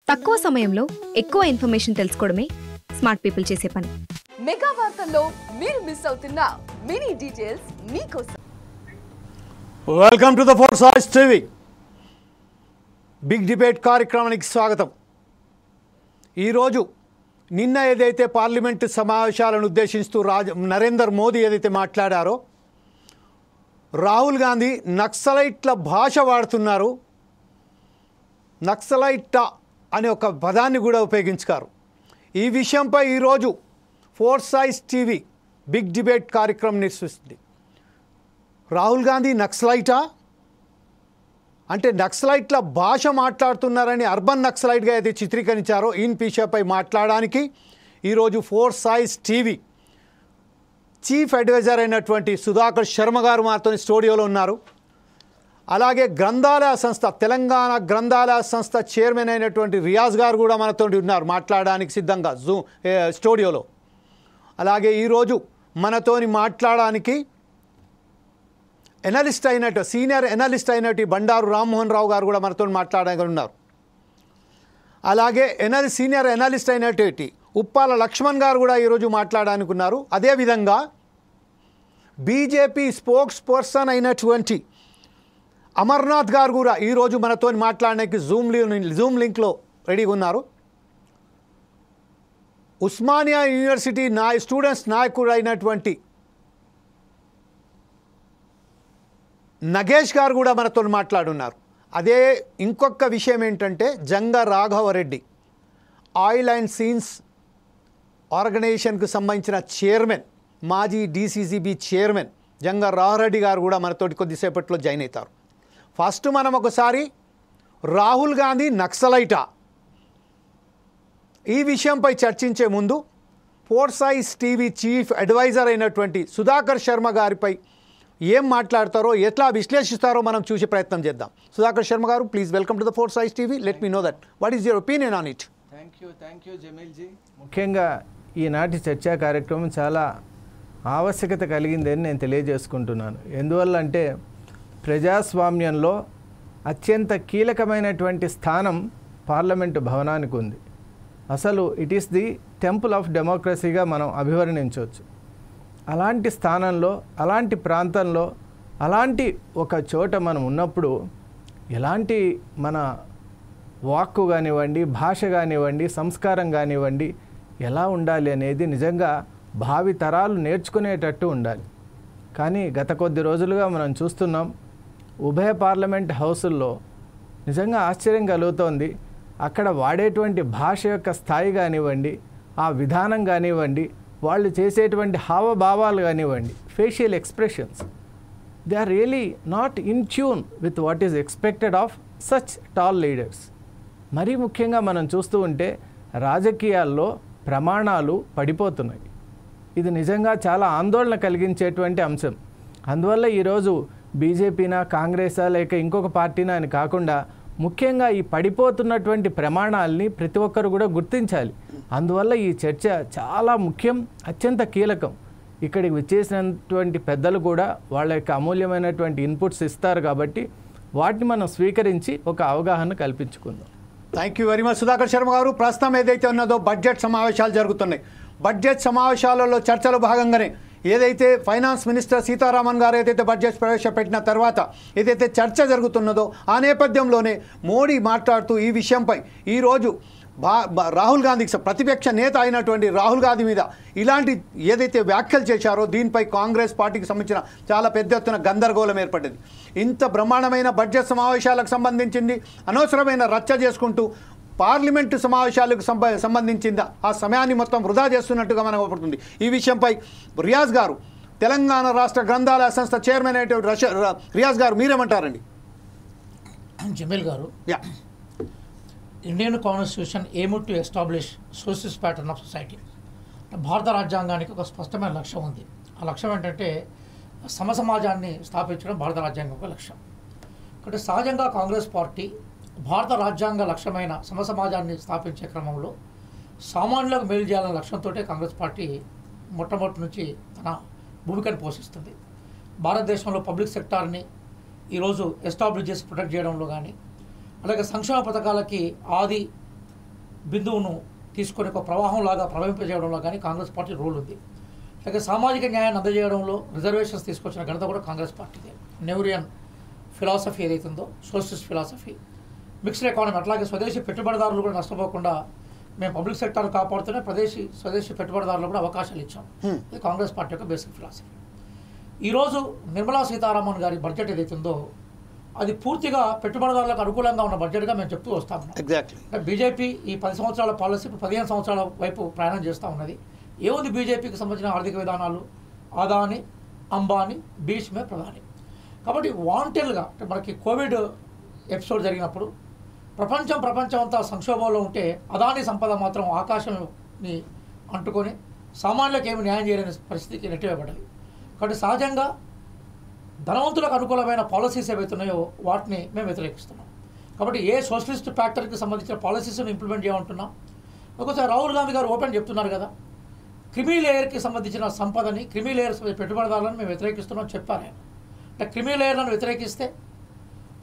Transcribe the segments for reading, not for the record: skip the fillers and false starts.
తక్కువ సమయంలో ఎక్కువ ఇన్ఫర్మేషన్ తెలుసుకోవడమే స్మార్ట్ పీపుల్ చేసే పని. మెగా వార్తల్లో మీరు మిస్ అవుతున్న మినీ డీటెయిల్స్ మీకోసం. Welcome to the four sides TV. Big debate కార్యక్రమానికి స్వాగతం. ఈరోజు నిన్న ఏదైతే పార్లమెంటు సమావేశాలను ఉద్దేశిస్తూ నరేంద్ర మోదీ ఏదైతే మాట్లాడారో, రాహుల్ గాంధీ నక్సలైట్ల భాష వాడుతున్నారు, నక్సలైట్ అనే ఒక పదాన్ని కూడా ఉపయోగించారు. ఈ విషయంపై ఈరోజు ఫోర్సైజ్ టీవీ బిగ్ డిబేట్ కార్యక్రమం నిర్వహిస్తుంది. రాహుల్ గాంధీ నక్సలైటా అంటే నక్సలైట్ల భాష మాట్లాడుతున్నారని అర్బన్ నక్సలైట్గా అయితే చిత్రీకరించారో ఈ విషయంపై మాట్లాడడానికి ఈరోజు ఫోర్సైజ్ టీవీ చీఫ్ అడ్వైజర్ అయినటువంటి సుధాకర్ శర్మ గారు మాతో స్టూడియోలో ఉన్నారు. అలాగే గ్రంథాలయ సంస్థ తెలంగాణ గ్రంథాలయ సంస్థ చైర్మన్ అయినటువంటి రియాజ్ గారు కూడా మనతో ఉన్నారు మాట్లాడడానికి సిద్ధంగా స్టూడియోలో. అలాగే ఈరోజు మనతోని మాట్లాడడానికి సీనియర్ ఎనలిస్ట్ అయినట్టు బండారు రామ్మోహన్ రావు గారు కూడా మనతో మాట్లాడడానికి ఉన్నారు. అలాగే సీనియర్ ఎనలిస్ట్ అయినటువంటి ఉప్పాల లక్ష్మణ్ గారు కూడా ఈరోజు మాట్లాడడానికి ఉన్నారు. అదేవిధంగా బీజేపీ స్పోక్స్ పర్సన్ అయినటువంటి అమర్నాథ్ గారు కూడా ఈరోజు మనతో మాట్లాడడానికి జూమ్ లింక్లో రెడీగా ఉన్నారు. ఉస్మానియా యూనివర్సిటీ స్టూడెంట్స్ నాయకుడు అయినటువంటి నగేష్ గారు కూడా మనతో మాట్లాడున్నారు. అదే ఇంకొక విషయం ఏంటంటే Janga Raghavareddy oil and seeds ఆర్గనైజేషన్కు సంబంధించిన చైర్మన్, మాజీ డీసీసీబీ చైర్మన్ జంగ రాఘవరెడ్డి గారు కూడా మనతోటి కొద్దిసేపట్లో జాయిన్ అవుతారు. ఫస్ట్ మనం ఒకసారి రాహుల్ గాంధీ నక్సలైటా ఈ విషయంపై చర్చించే ముందు ఫోర్సైజ్ టీవీ చీఫ్ అడ్వైజర్ అయినటువంటి సుధాకర్ శర్మ గారిపై ఏం మాట్లాడతారో ఎట్లా విశ్లేషిస్తారో మనం చూసే ప్రయత్నం చేద్దాం. Sudhakar Sharma garu, please welcome to the four sides TV. Let me know that what is your opinion on it. Thank you Jameel ji. ముఖ్యంగా ఈనాటి చర్చా కార్యక్రమం చాలా ఆవశ్యకత కలిగిందని నేను తెలియజేసుకుంటున్నాను. ఎందువల్ల అంటే ప్రజాస్వామ్యంలో అత్యంత కీలకమైనటువంటి స్థానం పార్లమెంటు భవనానికి ఉంది. అసలు it is the temple of డెమోక్రసీగా మనం అభివర్ణించవచ్చు. అలాంటి స్థానంలో, అలాంటి ప్రాంతంలో, అలాంటి ఒక చోట మనం ఉన్నప్పుడు ఎలాంటి మన వాక్కు కానివ్వండి, భాష కానివ్వండి, సంస్కారం కానివ్వండి ఎలా ఉండాలి అనేది నిజంగా భావి తరాలు నేర్చుకునేటట్టు ఉండాలి. కానీ గత కొద్ది రోజులుగా మనం చూస్తున్నాం, ఉభయ పార్లమెంట్ హౌసుల్లో నిజంగా ఆశ్చర్యం కలుగుతోంది. అక్కడ వాడేటువంటి భాష యొక్క స్థాయి కానివ్వండి, ఆ విధానం కానివ్వండి, వాళ్ళు చేసేటువంటి హావభావాలు కానివ్వండి, facial expressions, they are really not in tune with what is expected of such tall leaders. మరీ ముఖ్యంగా మనం చూస్తూ ఉంటే రాజకీయాల్లో ప్రమాణాలు పడిపోతున్నాయి. ఇది నిజంగా చాలా ఆందోళన కలిగించేటువంటి అంశం. అందువల్ల ఈరోజు బీజేపీనా, కాంగ్రెసా, లేక ఇంకొక పార్టీనా అని కాకుండా ముఖ్యంగా ఈ పడిపోతున్నటువంటి ప్రమాణాలని ప్రతి ఒక్కరు కూడా గుర్తించాలి. అందువల్ల ఈ చర్చ చాలా ముఖ్యం, అత్యంత కీలకం. ఇక్కడికి విచ్చేసినటువంటి పెద్దలు కూడా వాళ్ళ యొక్క అమూల్యమైనటువంటి ఇన్పుట్స్ ఇస్తారు కాబట్టి వాటిని మనం స్వీకరించి ఒక అవగాహన కల్పించుకుందాం. Thank you very much Sudhakar Sharma garu. ప్రస్తుతం ఏదైతే ఉన్నదో బడ్జెట్ సమావేశాలు జరుగుతున్నాయి. బడ్జెట్ సమావేశాలలో చర్చలో భాగంగానే ఏదైతే ఫైనాన్స్ మినిస్టర్ సీతారామన్ గారు ఏదైతే బడ్జెట్ ప్రవేశపెట్టిన తర్వాత ఏదైతే చర్చ జరుగుతున్నదో ఆ నేపథ్యంలోనే మోడీ మాట్లాడుతూ ఈ విషయంపై ఈరోజు రాహుల్ గాంధీకి ప్రతిపక్ష నేత అయినటువంటి రాహుల్ గాంధీ మీద ఇలాంటి ఏదైతే వ్యాఖ్యలు చేశారో దీనిపై కాంగ్రెస్ పార్టీకి సంబంధించిన చాలా పెద్ద ఎత్తున గందరగోళం ఏర్పడింది. ఇంత బ్రహ్మాండమైన బడ్జెట్ సమావేశాలకు సంబంధించింది అనవసరమైన రచ్చ చేసుకుంటూ పార్లమెంటు సమావేశాలకు సంబంధించింది ఆ సమయాన్ని మొత్తం వృధా చేస్తున్నట్టుగా మనకు పడుతుంది. ఈ విషయంపై రియాజ్ గారు, తెలంగాణ రాష్ట్ర గ్రంథాలయ సంస్థ చైర్మన్ అయినటువంటి రియాజ్ గారు, మీరేమంటారండి? జమీల్ గారు, Indian constitution aim to establish socialist pattern of society. భారత రాజ్యాంగానికి ఒక స్పష్టమైన లక్ష్యం ఉంది. ఆ లక్ష్యం ఏంటంటే సమసమాజాన్ని స్థాపించడం భారత రాజ్యాంగం ఒక లక్ష్యం. కాబట్టి సహజంగా కాంగ్రెస్ పార్టీ భారత రాజ్యాంగ లక్ష్యమైన సమసమాజాన్ని స్థాపించే క్రమంలో సామాన్యులకు మేలు చేయాలనే లక్ష్యంతో కాంగ్రెస్ పార్టీ మొట్టమొదటి నుంచి తన భూమికను పోషిస్తుంది. భారతదేశంలో పబ్లిక్ సెక్టార్ని ఈరోజు ఎస్టాబ్లిష్ చేసి ప్రొటెక్ట్ చేయడంలో కానీ, అలాగే సంక్షేమ పథకాలకి ఆది బిందువును తీసుకొని ఒక ప్రవాహంలాగా ప్రవహింపజేయడంలో కానీ కాంగ్రెస్ పార్టీ రోల్ ఉంది. అలాగే సామాజిక న్యాయాన్ని అందజేయడంలో రిజర్వేషన్స్ తీసుకొచ్చిన ఘనత కూడా కాంగ్రెస్ పార్టీదే. నెహ్రూయన్ ఫిలాసఫీ ఏదైతుందో సోషలిస్ట్ ఫిలాసఫీ, మిక్స్డ్ ఎకానమీ, అట్లాగే స్వదేశీ పెట్టుబడిదారులు కూడా నష్టపోకుండా మేము పబ్లిక్ సెక్టర్ కాపాడుతూనే స్వదేశీ పెట్టుబడిదారులు కూడా అవకాశాలు ఇచ్చాం. ఇది కాంగ్రెస్ పార్టీ యొక్క బేసిక్ ఫిలాసఫీ. ఈరోజు నిర్మలా సీతారామన్ గారి బడ్జెట్ ఏదైతుందో అది పూర్తిగా పెట్టుబడిదారులకు అనుకూలంగా ఉన్న బడ్జెట్గా మేము చెప్తూ వస్తాము. ఎగ్జాక్ట్లీ. అంటే బీజేపీ ఈ 10 సంవత్సరాల పాలసీ ఇప్పుడు 15 సంవత్సరాల వైపు ప్రయాణం చేస్తూ ఉన్నది. ఏముంది బీజేపీకి సంబంధించిన ఆర్థిక విధానాలు? అదాని, అంబానీ, భీష్మే ప్రధాని. కాబట్టి వాంటెడ్గా అంటే మనకి కోవిడ్ ఎపిసోడ్ జరిగినప్పుడు ప్రపంచం అంతా సంక్షోభంలో ఉంటే అదాని సంపద మాత్రం ఆకాశాన్ని అంటుకొని సామాన్యులకు ఏమి న్యాయం చేయలేని పరిస్థితికి నెట్టివేయబడ్డది. కాబట్టి సహజంగా ధనవంతులకు అనుకూలమైన పాలసీస్ ఏవైతున్నాయో వాటిని మేము వ్యతిరేకిస్తున్నాం. కాబట్టి ఏ సోషలిస్ట్ ఫ్యాక్టరీకి సంబంధించిన పాలసీస్ను ఇంప్లిమెంట్ చేయమంటున్నాం. ఒకసారి రాహుల్ గాంధీ గారు ఓపెన్ చెప్తున్నారు కదా, క్రిమీ లేయర్కి సంబంధించిన సంపదని, క్రిమీ లేయర్స్ పెట్టుబడిదారులను మేము వ్యతిరేకిస్తున్నాం చెప్పారు ఆయన. అంటే క్రిమీ లేయర్లను వ్యతిరేకిస్తే,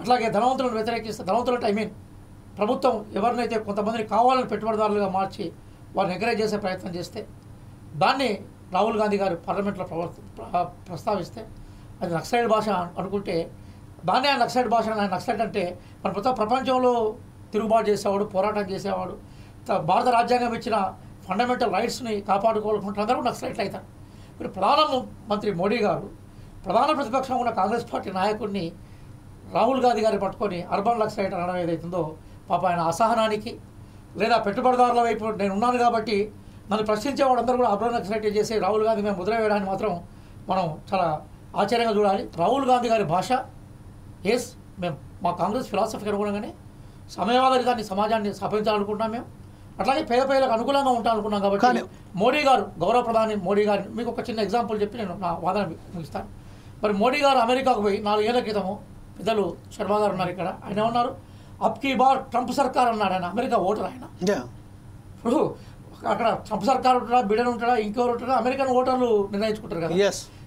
అట్లాగే ధనవంతులను వ్యతిరేకిస్తే, ధనవంతులు అంటే ప్రభుత్వం ఎవరినైతే కొంతమందిని కావాలని పెట్టుబడిదారులుగా మార్చి వారిని ఎంకరేజ్ చేసే ప్రయత్నం చేస్తే, దాన్ని రాహుల్ గాంధీ గారు పార్లమెంట్లో ప్రస్తావిస్తే అది నక్సలైట్ భాష అనుకుంటే, దాన్ని ఆయన నక్సలైట్ భాష, ఆయన నక్సలైట్ అంటే మన ప్రపంచంలో తిరుగుబాటు చేసేవాడు, పోరాటం చేసేవాడు, భారత రాజ్యాంగం ఇచ్చిన ఫండమెంటల్ రైట్స్ని కాపాడుకోవాలనుకుంటే అందరూ నక్సలైట్లు అవుతారు. ఇప్పుడు ప్రధానమంత్రి మోడీ గారు ప్రధాన ప్రతిపక్షం ఉన్న కాంగ్రెస్ పార్టీ నాయకుడిని రాహుల్ గాంధీ గారిని పట్టుకొని అర్బన్ నక్సలైట్ అనడం ఏదైతుందో, పాప ఆయన అసహనానికి, లేదా పెట్టుబడిదారుల వైపు నేను ఉన్నాను కాబట్టి నన్ను ప్రశ్నించే వాళ్ళందరూ కూడా అర్బన్ నక్సలైట్ చేసి రాహుల్ గాంధీ మేము ముద్ర వేయడానికి మాత్రం మనం చాలా ఆశ్చర్యంగా చూడాలి. రాహుల్ గాంధీ గారి భాష మేము మా కాంగ్రెస్ ఫిలాసఫీకి అనుగుణంగానే సమయవాదరిదాన్ని సమాజాన్ని స్థాపించాలనుకుంటున్నాం. మేము అట్లాగే పేదలకు అనుకూలంగా ఉంటామనుకున్నాం. కాబట్టి మోడీ గారు, గౌరవ ప్రధాని మోడీ గారిని మీకు ఒక చిన్న ఎగ్జాంపుల్ చెప్పి నేను నా వాదన ముగిస్తాను. మరి మోడీ గారు అమెరికాకు పోయి 4 ఏళ్ల క్రితము, పెద్దలు శర్మ గారు ఉన్నారు ఇక్కడ, ఆయన ఏమన్నారు, అబ్కీ బార్ ట్రంప్ సర్కార్ అన్నాడు. ఆయన అమెరికా ఓటర్. ఆయన ఇప్పుడు అక్కడ ట్రంప్ సర్కార్ ఉంటాడా, బిడెన్ ఉంటాడా, ఇంకెవరు ఉంటాడా, అమెరికన్ ఓటర్లు నిర్ణయించుకుంటారు కదా.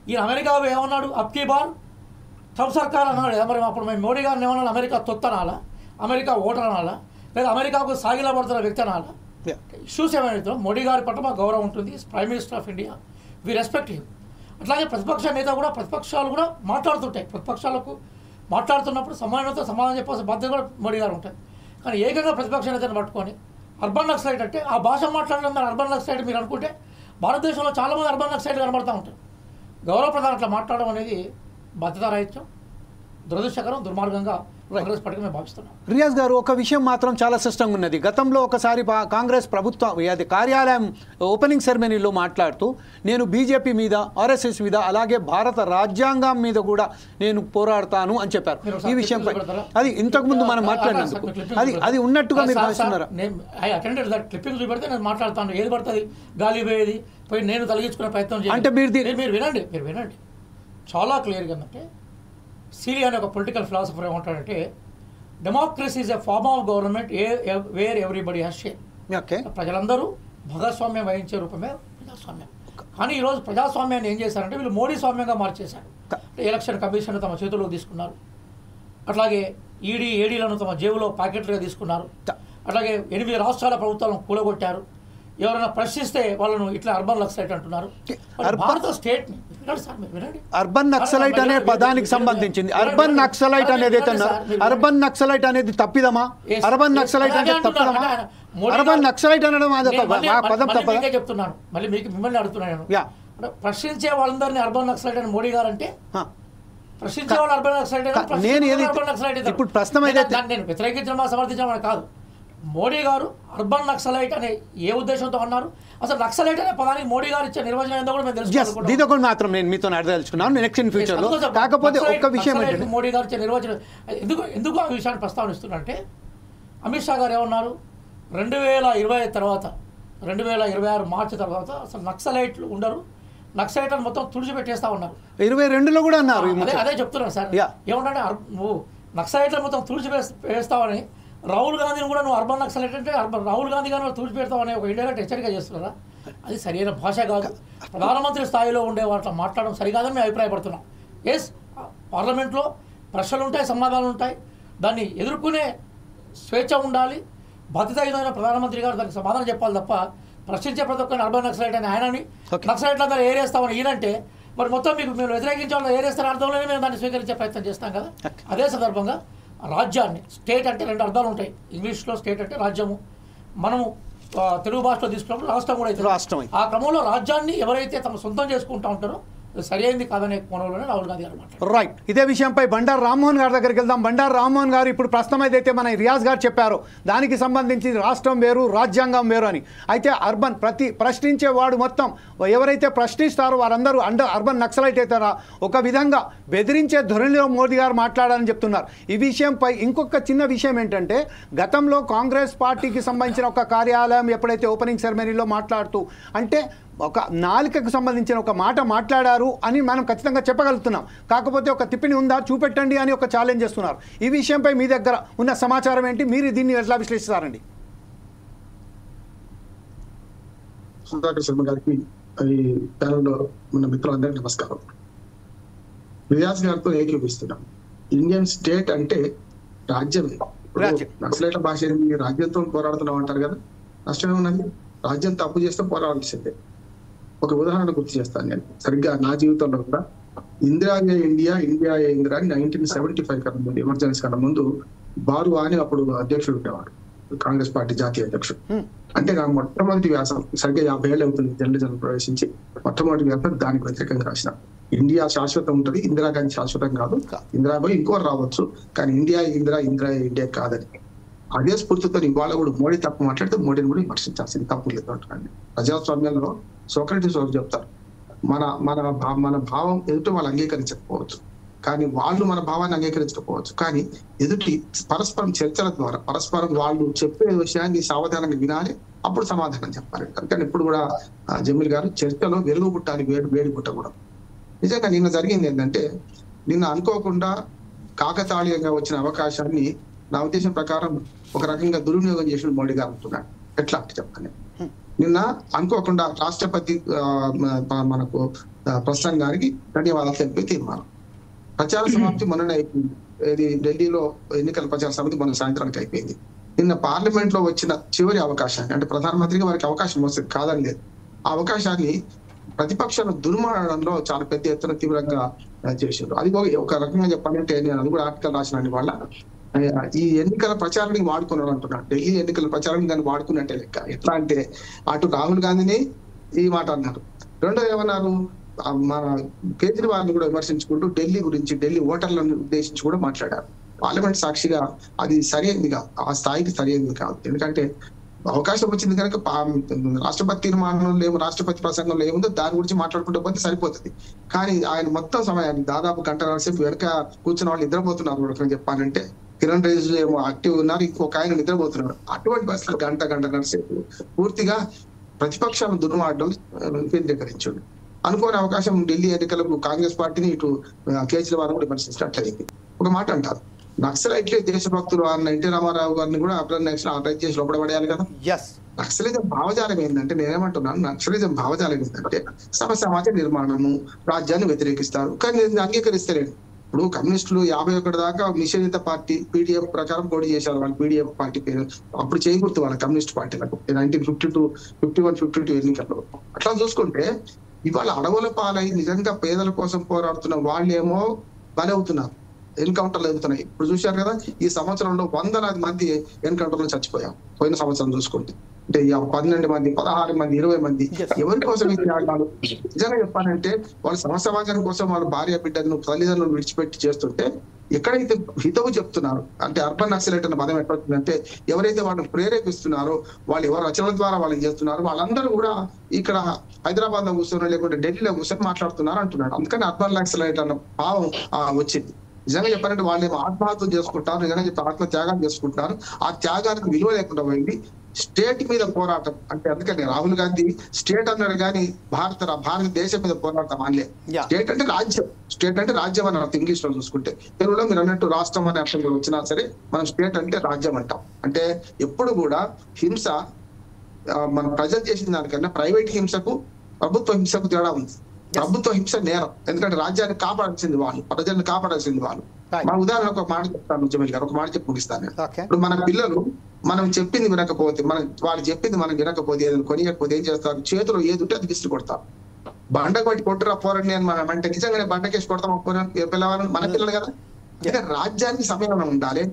ఈయన అమెరికా ఏమన్నాడు, అబ్కీ బార్ ట్రంప్ సర్కార్ అన్నాడు కదా. మరి అప్పుడు మేము మోడీ గారిని ఏమన్నా అమెరికా తొత్తనాలా, అమెరికా ఓటర్ అనాలా, లేదా అమెరికాకు సాగిలా పడుతున్న వ్యక్తి అనాలా? ఇష్యూస్ ఏమైనా మోడీ గారి పట్ల మాకు గౌరవం ఉంటుంది. Prime minister of India, we respect him. అట్లాగే ప్రతిపక్ష నేత కూడా, ప్రతిపక్షాలు కూడా మాట్లాడుతుంటాయి. ప్రతిపక్షాలకు మాట్లాడుతున్నప్పుడు సమానంతో సమాధానం చెప్పాల్సిన బాధ్యత కూడా మోడీ గారు ఉంటుంది. కానీ ఏకంగా ప్రతిపక్ష నేతను పట్టుకొని అర్బన్ నక్సలైట్ అంటే ఆ భాష మాట్లాడడం ద్వారా అర్బన్ నక్సలైట్ మీరు అనుకుంటే భారతదేశంలో చాలామంది అర్బన్ నక్సలైట్ కనబడుతూ ఉంటారు. గౌరవ ప్రధాని అట్లా మాట్లాడడం అనేది బాధ్యతారాహిత్యం, దురదృష్టకరం, దుర్మార్గంగా కాంగ్రెస్ పార్టీకి మేము భావిస్తున్నాం. రియాజ్ గారు, ఒక విషయం మాత్రం చాలా స్పష్టంగా ఉన్నది. గతంలో ఒకసారి కాంగ్రెస్ ప్రభుత్వం అది కార్యాలయం ఓపెనింగ్ సెరమనీలో మాట్లాడుతూ నేను బీజేపీ మీద, ఆర్ఎస్ఎస్ మీద, అలాగే భారత రాజ్యాంగం మీద కూడా నేను పోరాడతాను అని చెప్పారు. ఈ విషయంపై అది ఇంతకుముందు మనం మాట్లాడినందుకు అది ఉన్నట్టుగా మీరు భావిస్తున్నారా? క్లిప్పింగ్ చూపెడితే నేను మాట్లాడతాను, ఏది పడుతుంది గాలి పోయేది పోయి నేను తొలగించుకునే ప్రయత్నం చేయాలి అంటే మీరు వినండి చాలా క్లియర్గా ఏంటంటే, సీలి అనే ఒక పొలిటికల్ ఫిలాసఫర్ ఏమంటాడంటే, democracy is a form of government where everybody has share. ప్రజలందరూ భాగస్వామ్యం వహించే రూపమే ప్రజాస్వామ్యం. కానీ ఈరోజు ప్రజాస్వామ్యాన్ని ఏం చేశారంటే వీళ్ళు మోడీ స్వామ్యంగా మార్చేశారు. ఎలక్షన్ కమిషన్ తమ చేతుల్లో తీసుకున్నారు, అట్లాగే ఏడీలను తమ జేబులో ప్యాకెట్లుగా తీసుకున్నారు, అట్లాగే 8 రాష్ట్రాల ప్రభుత్వాలను కూలగొట్టారు. ఎవరైనా ప్రశ్నిస్తే వాళ్ళను ఇట్లా అర్బన్ నక్సలైట్ అంటున్నారు. భారత స్టేట్ అర్బన్ నక్సలైట్ అనే పదానికి సంబంధించింది. అర్బన్ నక్సలైట్ అనేది అర్బన్ నక్సలైట్ అనేది తప్పిదమా? అర్బన్ నక్సలైట్ అంటే తప్పిదమా? అర్బన్ నక్సలైట్ అనడం పదం తప్పదా? చెప్తున్నాను, మళ్ళీ మిమ్మల్ని అడుగుతున్నాను. ప్రశ్నించే వాళ్ళందరినీ అర్బన్ నక్సలైట్ అని మోడీ గారు అంటే, ప్రశ్నించే వాళ్ళు అర్బన్ నక్సలైట్ ఇప్పుడు ప్రశ్న నేను వ్యతిరేకించడం సమర్థించడం కాదు. మోడీ గారు అర్బన్ నక్సలైట్ అనే ఏ ఉద్దేశంతో అన్నారు? అసలు నక్సలైట్ అనే పదానికి మోడీ గారు ఇచ్చే నిర్వచనం ఏందో కూడా మేము తెలుసుకుంటున్నాం. ఇది ఒకటి మాత్రం నేను మీతో అడగదలుచుకున్నాను నెక్స్ట్ ఇన్ ఫ్యూచర్ లో. కాకపోతే ఒక్క విషయం ఏంటంటే, మోడీ గారు ఇచ్చే నిర్వచనం ఎందుకు ఆ విషయాన్ని ప్రస్తావనిస్తున్నారంటే, అమిత్ షా గారు ఏమన్నారు, 2020 తర్వాత 2026 మార్చి తర్వాత అసలు నక్సలైట్లు ఉండరు, నక్సలైట్ అని మొత్తం తుడిచిపెట్టేస్తా ఉన్నారు. 22లో కూడా అన్నారు. అదే చెప్తున్నాను సార్. ఏమంటే నువ్వు నక్సలైట్లు మొత్తం తుడిచివేస్తావని, రాహుల్ గాంధీని కూడా నువ్వు అర్బన్ నక్సలైట్ అంటే రాహుల్ గాంధీ గారిని తుడిచిపెడతావని ఒక ఇండైరెక్ట్ హెచ్చరిక చేస్తున్నారా? అది సరైన భాష కాదు. ప్రధానమంత్రి స్థాయిలో ఉండే వాటిలో మాట్లాడడం సరికాదని మేము అభిప్రాయపడుతున్నాం. పార్లమెంట్లో ప్రశ్నలు ఉంటాయి, సమాధానాలు ఉంటాయి, దాన్ని ఎదుర్కొనే స్వేచ్ఛ ఉండాలి. బాధ్యతాయుతమైన ప్రధానమంత్రి గారు దానికి సమాధానం చెప్పాలి తప్ప ప్రశ్నించే ప్రతి ఒక్కరిని అర్బన్ నక్సలైట్ అని ఆయనని నక్సలైట్లందరూ ఏరేస్తామని ఈయనంటే మరి మొత్తం మీకు మేము వ్యతిరేకించాలని ఏరేస్తారని అర్థంలోనే మేము దాన్ని స్వీకరించే ప్రయత్నం చేస్తాం కదా. అదే సందర్భంగా రాజ్యాన్ని, స్టేట్ అంటే 2 అర్థాలు ఉంటాయి. ఇంగ్లీష్లో స్టేట్ అంటే రాజ్యము, మనము తెలుగు భాషలో తీసుకున్నప్పుడు రాష్ట్రం కూడా అయితే ఆ క్రమంలో రాజ్యాన్ని ఎవరైతే తమ సొంతం చేసుకుంటూ ఉంటారో సరైనది కాదనే కోణంలోనే రాహుల్ గాంధీ గారు మాట్లాడారు. రైట్. ఇదే విషయంపై బండారు రామ్మోహన్ గారి దగ్గరికి వెళ్దాం. బండారు రామ్మోహన్ గారు ఇప్పుడు ప్రస్తుతం ఏదైతే మన రియాజ్ గారు చెప్పారో దానికి సంబంధించి రాష్ట్రం వేరు రాజ్యాంగం వేరు అని, అయితే అర్బన్ ప్రశ్నించేవాడు మొత్తం ఎవరైతే ప్రశ్నిస్తారో వారందరూ అర్బన్ నక్సలైట్ అవుతారా, ఒక విధంగా బెదిరించే ధోరణిలో మోదీ గారు మాట్లాడాలని చెప్తున్నారు. ఈ విషయంపై ఇంకొక చిన్న విషయం ఏంటంటే, గతంలో కాంగ్రెస్ పార్టీకి సంబంధించిన ఒక కార్యాలయం ఎప్పుడైతే ఓపెనింగ్ సెరమనీలో మాట్లాడుతూ అంటే ఒక నాలుకకు సంబంధించిన ఒక మాట మాట్లాడారు అని మనం ఖచ్చితంగా చెప్పగలుగుతున్నాం. కాకపోతే ఒక తిప్పిని ఉందా చూపెట్టండి అని ఒక ఛాలెంజ్ చేస్తున్నారు. ఈ విషయంపై మీ దగ్గర ఉన్న సమాచారం ఏంటి, మీరు దీన్ని ఎట్లా విశ్లేషిస్తారండి? సుధాకర్ శర్మ గారికి, ఈ ప్యానెల్లో ఉన్న మిత్రులందరికీ నమస్కారం. రియాజ్ గారితో ఏకీపిస్తున్నాం. ఇండియన్ స్టేట్ అంటే రాజ్యమే. నక్సలైట్ల భాష రాజ్యంతో పోరాడుతున్నాం అంటారు కదా, నష్టమే ఉన్నది. రాజ్యం తప్పు చేస్తే పోరాడాల్సిందే. ఒక ఉదాహరణ గుర్తు చేస్తాను నేను. సరిగ్గా నా జీవితంలో కూడా ఇందిరా ఇండియా ఇందిరా 1975 కన్నా ముందు, ఎమర్జెన్సీ కన్నా ముందు బారు అని అప్పుడు అధ్యక్షుడు ఉండేవాడు, కాంగ్రెస్ పార్టీ జాతీయ అధ్యక్షుడు. అంటే నా మొట్టమొదటి వ్యాసం సరిగ్గా 50 ఏళ్ళు అవుతుంది జర్నలిజం ప్రవేశించి, మొట్టమొదటి వ్యాసం దానికి వ్యతిరేకంగా రాసిన. ఇండియా శాశ్వతం ఉంటుంది, ఇందిరాగాంధీ శాశ్వతం కాదు, ఇందిరాబాయి ఇంకోరు రావచ్చు, కానీ ఇండియా కాదని. అదే స్ఫూర్తితో ఇవాళ కూడా మోడీ తప్పు మాట్లాడితే మోడీని కూడా విమర్శించాల్సింది తప్పు లేదు అంటున్నాను. ప్రజాస్వామ్యంలో సోక్రటీస్ చెప్తారు, మన భావం ఎదుటి వాళ్ళు అంగీకరించకపోవచ్చు, కానీ వాళ్ళు మన భావాన్ని అంగీకరించకపోవచ్చు, కానీ ఎదుటి పరస్పరం చర్చల ద్వారా పరస్పరం వాళ్ళు చెప్పే విషయాన్ని సావధానంగా వినాలి, అప్పుడు సమాధానం చెప్పాలి. కానీ ఇప్పుడు కూడా జమీల్ గారు చర్చలో వెలుగు పుట్టాలి, వేడి పుట్టకూడదు. నిజంగా నిన్న జరిగింది ఏంటంటే, నిన్న అనుకోకుండా కాకతాళీయంగా వచ్చిన అవకాశాన్ని నా ఉద్దేశం ప్రకారం ఒక రకంగా దుర్వినియోగం చేసిన మోడీ గారు అంటున్నాడు. ఎట్లా అంటే చెప్తాను. నిన్న అనుకోకుండా రాష్ట్రపతి మనకు ప్రసంగానికి ధన్యవాదాలు తెలిపే తీర్మానం. ప్రచార సమాప్తి మొన్ననే అయిపోయింది. ఇది ఢిల్లీలో ఎన్నికల ప్రచార సమితి మొన్న సాయంత్రానికి అయిపోయింది. నిన్న పార్లమెంట్ లో వచ్చిన చివరి అవకాశాన్ని, అంటే ప్రధానమంత్రిగా వారికి అవకాశం వస్తుంది కాదని లేదు, ఆ అవకాశాన్ని ప్రతిపక్షాలను దుర్మాడడంలో చాలా పెద్ద ఎత్తున తీవ్రంగా చేశారు. అది ఒక రకంగా చెప్పాలంటే, నేను అది కూడా ఆర్టికల్ రాసిన వాళ్ళ ఈ ఎన్నికల ప్రచారానికి వాడుకున్నాడు అంటున్నాడు. ఢిల్లీ ఎన్నికల ప్రచారానికి దాన్ని వాడుకున్నట్టే లెక్క. ఎట్లా అంటే, అటు రాహుల్ గాంధీని ఈ మాట అన్నారు, రెండో ఏమన్నారు, మన కేజ్రీవాల్ కూడా విమర్శించుకుంటూ ఢిల్లీ గురించి, ఢిల్లీ ఓటర్లను ఉద్దేశించి కూడా మాట్లాడారు. పార్లమెంట్ సాక్షిగా అది సరైనది కాదు, ఆ స్థాయికి సరైనది కాదు. ఎందుకంటే అవకాశం వచ్చింది కనుక రాష్ట్రపతి తీర్మానంలో ఏమో, రాష్ట్రపతి ప్రసంగంలో ఏముందో దాని గురించి మాట్లాడుకుంటూ పోతే సరిపోతుంది. కానీ ఆయన మొత్తం సమయాన్ని దాదాపు గంటన్నర సేపు వెనక కూర్చున్న వాళ్ళు నిద్రపోతున్నారు. చెప్పాలంటే కిరణ్ రిజిజు ఏమో యాక్టివ్ ఉన్నారు, ఇంకొక ఆయన నిద్రపోతున్నాడు. అటువంటి బస్సులు గంటన్నర సేపు పూర్తిగా ప్రతిపక్షాలను దుర్మార్గం కేంద్రీకరించాడు. అనుకోని అవకాశం ఢిల్లీ ఎన్నికలకు కాంగ్రెస్ పార్టీని ఇటు కేజ్రీవాల్ కూడా విమర్శించినట్లయింది. ఒక మాట అంటారు, నక్సలైట్లే దేశభక్తులు అన్న ఎన్టీ రామారావు గారిని కూడా అరెస్ట్ చేసి లోపడబడేయాలి కదా. నక్సలిజం భావజాలం ఏంటంటే, నేనేమంటున్నాను, నక్సలిజం భావజాలం ఏంటంటే సమాజ నిర్మాణము, రాజ్యాన్ని వ్యతిరేకిస్తారు, కానీ అంగీకరిస్తలేడు. ఇప్పుడు కమ్యూనిస్టులు 51 దాకా నిషేధిత పార్టీ పీడిఎఫ్ ప్రకారం పోటీ చేశారు. వాళ్ళు పీడిఎఫ్ పార్టీ పేరు అప్పుడు చేయకూడదు వాళ్ళ కమ్యూనిస్ట్ పార్టీలకు 1952, 51, 52 ఎన్నికల్లో. అట్లా చూసుకుంటే ఇవాళ అడవుల పాలై నిజంగా పేదల కోసం పోరాడుతున్న వాళ్ళేమో బలవుతున్నారు, ఎన్కౌంటర్లు అవుతున్నాయి. ఇప్పుడు చూశారు కదా, ఈ సంవత్సరంలో 100 మంది ఎన్కౌంటర్లు చచ్చిపోయాం. పోయిన సంవత్సరం చూసుకుంటే అంటే 12 మంది, 16 మంది, 20 మంది. ఎవరి కోసం ఈ త్యాగాలు? నిజంగా చెప్పాలంటే వాళ్ళు సమాజం కోసం వాళ్ళ భార్య బిడ్డలను, తల్లిదండ్రులను విడిచిపెట్టి చేస్తుంటే ఎక్కడైతే హితవు చెప్తున్నారు, అంటే అర్బన్ నక్సలైట్ అన్న పదం ఎట్లవుతుందంటే, ఎవరైతే వాళ్ళని ప్రేరేపిస్తున్నారో, వాళ్ళు ఎవరు రచనల ద్వారా వాళ్ళని చేస్తున్నారో వాళ్ళందరూ కూడా ఇక్కడ హైదరాబాద్ లో కూర్చొని లేకుంటే ఢిల్లీలో కూర్చొని మాట్లాడుతున్నారు అంటున్నాడు. అందుకని అర్బన్ నక్సలైట్ అన్న భావం వచ్చింది. నిజంగా చెప్పాలంటే వాళ్ళు ఏమో ఆత్మహత్య చేసుకుంటారు, నిజంగా చెప్పి ఆత్మత్యాగాలు చేసుకుంటారు. ఆ త్యాగానికి విలువ లేకుండా పోయింది. స్టేట్ మీద పోరాటం అంటే, అందుకని రాహుల్ గాంధీ స్టేట్ అన్నాడు కానీ భారతదేశం మీద పోరాటం అనలే. స్టేట్ అంటే రాజ్యం, స్టేట్ అంటే రాజ్యం అని అర్థం ఇంగ్లీష్ లో చూసుకుంటే. తెలుగులో మీరు అన్నట్టు రాష్ట్రం అనే అర్థం కూడా వచ్చినా సరే మనం స్టేట్ అంటే రాజ్యం అంటాం. అంటే ఎప్పుడు కూడా హింస మనం ప్రజలు చేసిన దానికన్నా ప్రైవేట్ హింసకు ప్రభుత్వ హింసకు తేడా ఉంది. ప్రభుత్వ హింస నేరం, ఎందుకంటే రాజ్యాన్ని కాపాడాల్సింది వాళ్ళు, ప్రజల్ని కాపాడాల్సింది వాళ్ళు. మన ఉదాహరణకు ఒక మాట చెప్తాను జమీల్ గారు, ఒక మాట చెప్పి ముగిస్తాను. ఇప్పుడు మన పిల్లలు మనం చెప్పింది వినకపోతే, వాళ్ళు చెప్పింది మనం వినకపోతే, ఏదైనా కొనియకపోతే ఏం చేస్తారు? చేతిలో ఏది ఉంటే అది విసిరి కొడతారు. బండకు బట్టి కొట్టురా పోరండి అని మనం అంటే నిజంగానే బండకేసి కొడతాం పిల్లవాళ్ళని, మన పిల్లలు కదా. అంటే రాజ్యానికి సంయమనం ఉండాలి,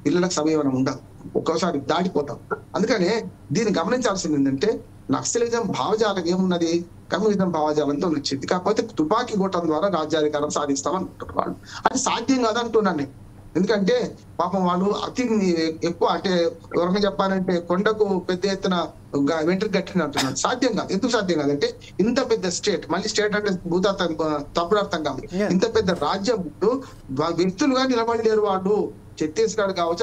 పిల్లలకు సంయమనం ఉండదు, ఒక్కోసారి దాటిపోతాం. అందుకనే దీన్ని గమనించాల్సింది ఏంటంటే నక్సలిజం భావజాలం ఏమున్నది, కమ్యూనిజం భావజాలంతో వచ్చింది. కాకపోతే తుపాకీ గోటం ద్వారా రాజ్యాధికారం సాధిస్తామనుకుంటున్నారు వాళ్ళు. అది సాధ్యం కాదంటున్నాను నేను. ఎందుకంటే పాపం వాళ్ళు అతి ఎక్కువ, అంటే ఎవరైనా చెప్పాలంటే కొండకు పెద్ద ఎత్తున వెంట్రుక కట్టిన అంటున్నాడు. సాధ్యం కాదు. ఎందుకు సాధ్యం కాదంటే ఇంత పెద్ద స్టేట్, మళ్ళీ స్టేట్ అంటే భూతార్థం తప్పుడు అర్థం కాదు, ఇంత పెద్ద రాజ్యం వ్యక్తులుగా నిలబడి లేరు వాళ్ళు. ఛత్తీస్గఢ్ కావచ్చు,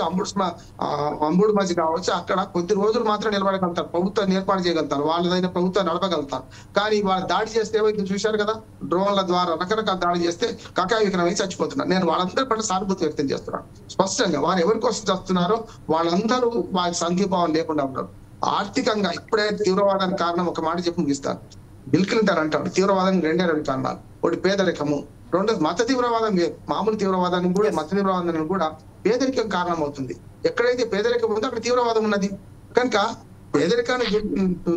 అంబుడ్ మధ్య కావచ్చు, అక్కడ కొద్ది రోజులు మాత్రం నిలబడగలుగుతారు, ప్రభుత్వాన్ని ఏర్పాటు చేయగలుగుతారు, వాళ్ళదైన ప్రభుత్వాన్ని నడపగలుగుతారు. కానీ వాళ్ళు దాడి చేస్తే ఏమైతే చూశారు కదా, డ్రోన్ల ద్వారా రకరకాల దాడి చేస్తే కకావికరమై చచ్చిపోతున్నారు. నేను వాళ్ళందరి పట్ల సానుభూతి వ్యక్తం చేస్తున్నాను స్పష్టంగా. వారు ఎవరి కోసం చేస్తున్నారో వాళ్ళందరూ వారి సంఘీభావం లేకుండా ఉన్నారు. ఆర్థికంగా ఇప్పుడే తీవ్రవాదానికి కారణం ఒక మాట చెప్పి ముగిస్తారు. బిల్ క్లింటన్ అంటాడు తీవ్రవాదానికి 2 కారణాలు. ఒకటి పేదరికము, రెండోది మత తీవ్రవాదం. మామూలు తీవ్రవాదానికి కూడా మత తీవ్రవాదానికి కూడా పేదరికం కారణం అవుతుంది. ఎక్కడైతే పేదరికం ఉందో అక్కడ తీవ్రవాదం ఉన్నది. కనుక పేదరికాన్ని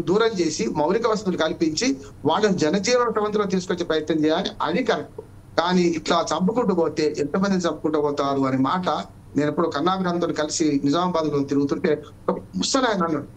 దూరం చేసి మౌలిక వసతులు కల్పించి వాళ్ళని జనజీవన ప్రవంతిలో తీసుకొచ్చే ప్రయత్నం చేయాలి, అది కరెక్ట్. కానీ ఇట్లా చంపుకుంటూ పోతే ఎంతమంది చంపుకుంటూ పోతారు అనే మాట నేను ఎప్పుడు కన్నాభిరాంతో కలిసి నిజామాబాద్ లో తిరుగుతుంటే ఒక ముసలి ఆయన అన్నాడు,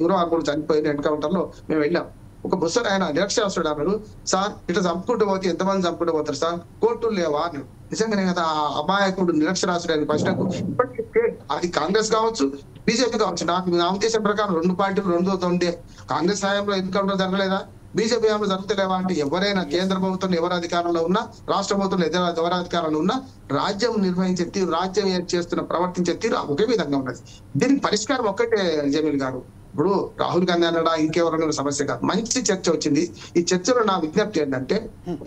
యూరో కూడా చనిపోయిన ఎన్కౌంటర్ లో మేము వెళ్ళాం. ఒక ముసలి ఆయన నిరక్షరాస్తుడు అన్నాడు, సార్ ఇట్లా చంపుకుంటూ పోతే ఎంతమంది చంపుకుంటూ పోతారు సార్, కోర్టులు లేవా అన్నాడు. నిజంగానే కదా, ఆ అమాయకుడు నిరక్షరాస్తుడు అని ప్రశ్నకు ఇప్పటికే అది కాంగ్రెస్ కావచ్చు, బీజేపీ కావచ్చు, నా ఉద్దేశం ప్రకారం 2 పార్టీలు 2 ఉండే. కాంగ్రెస్ హయాంలో ఎన్కౌంటర్ జరగలేదా, బీజేపీ హయాంలో జరుగుతలేవా? అంటే ఎవరైనా కేంద్ర ప్రభుత్వం ఎవరు అధికారంలో ఉన్నా, రాష్ట్ర ప్రభుత్వం ఎవరు అధికారంలో ఉన్నా రాజ్యం నిర్వహించే తీరు, రాజ్యం చేస్తున్న ప్రవర్తించే తీరు ఒకే విధంగా ఉన్నది. దీనికి పరిష్కారం ఒక్కటే జమీల్ గారు. ఇప్పుడు రాహుల్ గాంధీ అన్నాడా ఇంకెవరన్నా సమస్య కాదు, మంచి చర్చ వచ్చింది. ఈ చర్చలో నా విజ్ఞప్తి ఏంటంటే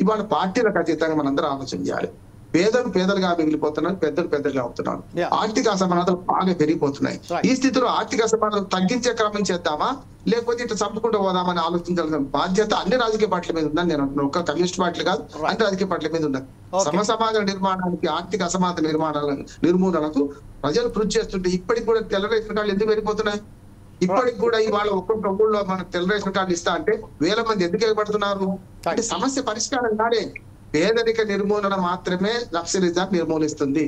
ఇవాళ పార్టీలకు అతీతంగా మనందరూ ఆలోచన చేయాలి. పేదలుగా మిగిలిపోతున్నారు, పెద్దలుగా అవుతున్నారు. ఆర్థిక అసమానతలు బాగా పెరిగిపోతున్నాయి. ఈ స్థితిలో ఆర్థిక అసమానతలు తగ్గించే క్రమం చేద్దామా, లేకపోతే ఇట్లా చంపుకుంటూ పోదామని ఆలోచించాల్సిన బాధ్యత అన్ని రాజకీయ పార్టీల మీద ఉందని నేను అంటున్నాను. ఒక కమ్యూనిస్ట్ పార్టీలు కాదు, అన్ని రాజకీయ పార్టీల మీద ఉన్నది. సమాజ నిర్మాణానికి, ఆర్థిక అసమానత నిర్మూలనకు ప్రజలు కృషి చేస్తుంటే ఇప్పటికి కూడా తెల్ల రేషన్ కార్డులు ఎందుకు వెళ్ళిపోతున్నాయి? ఇప్పటికి కూడా ఇవాళ ఒక్కొక్క ఊళ్ళో మనకు తెల్ల రేషన్ కార్డు ఇస్తా అంటే 1000 మంది ఎందుకు ఎగబడుతున్నారు? అంటే సమస్య పరిష్కారం కాదే. పేదరిక నిర్మూలన మాత్రమే నక్సలిజాన్ని నిర్మూలిస్తుంది.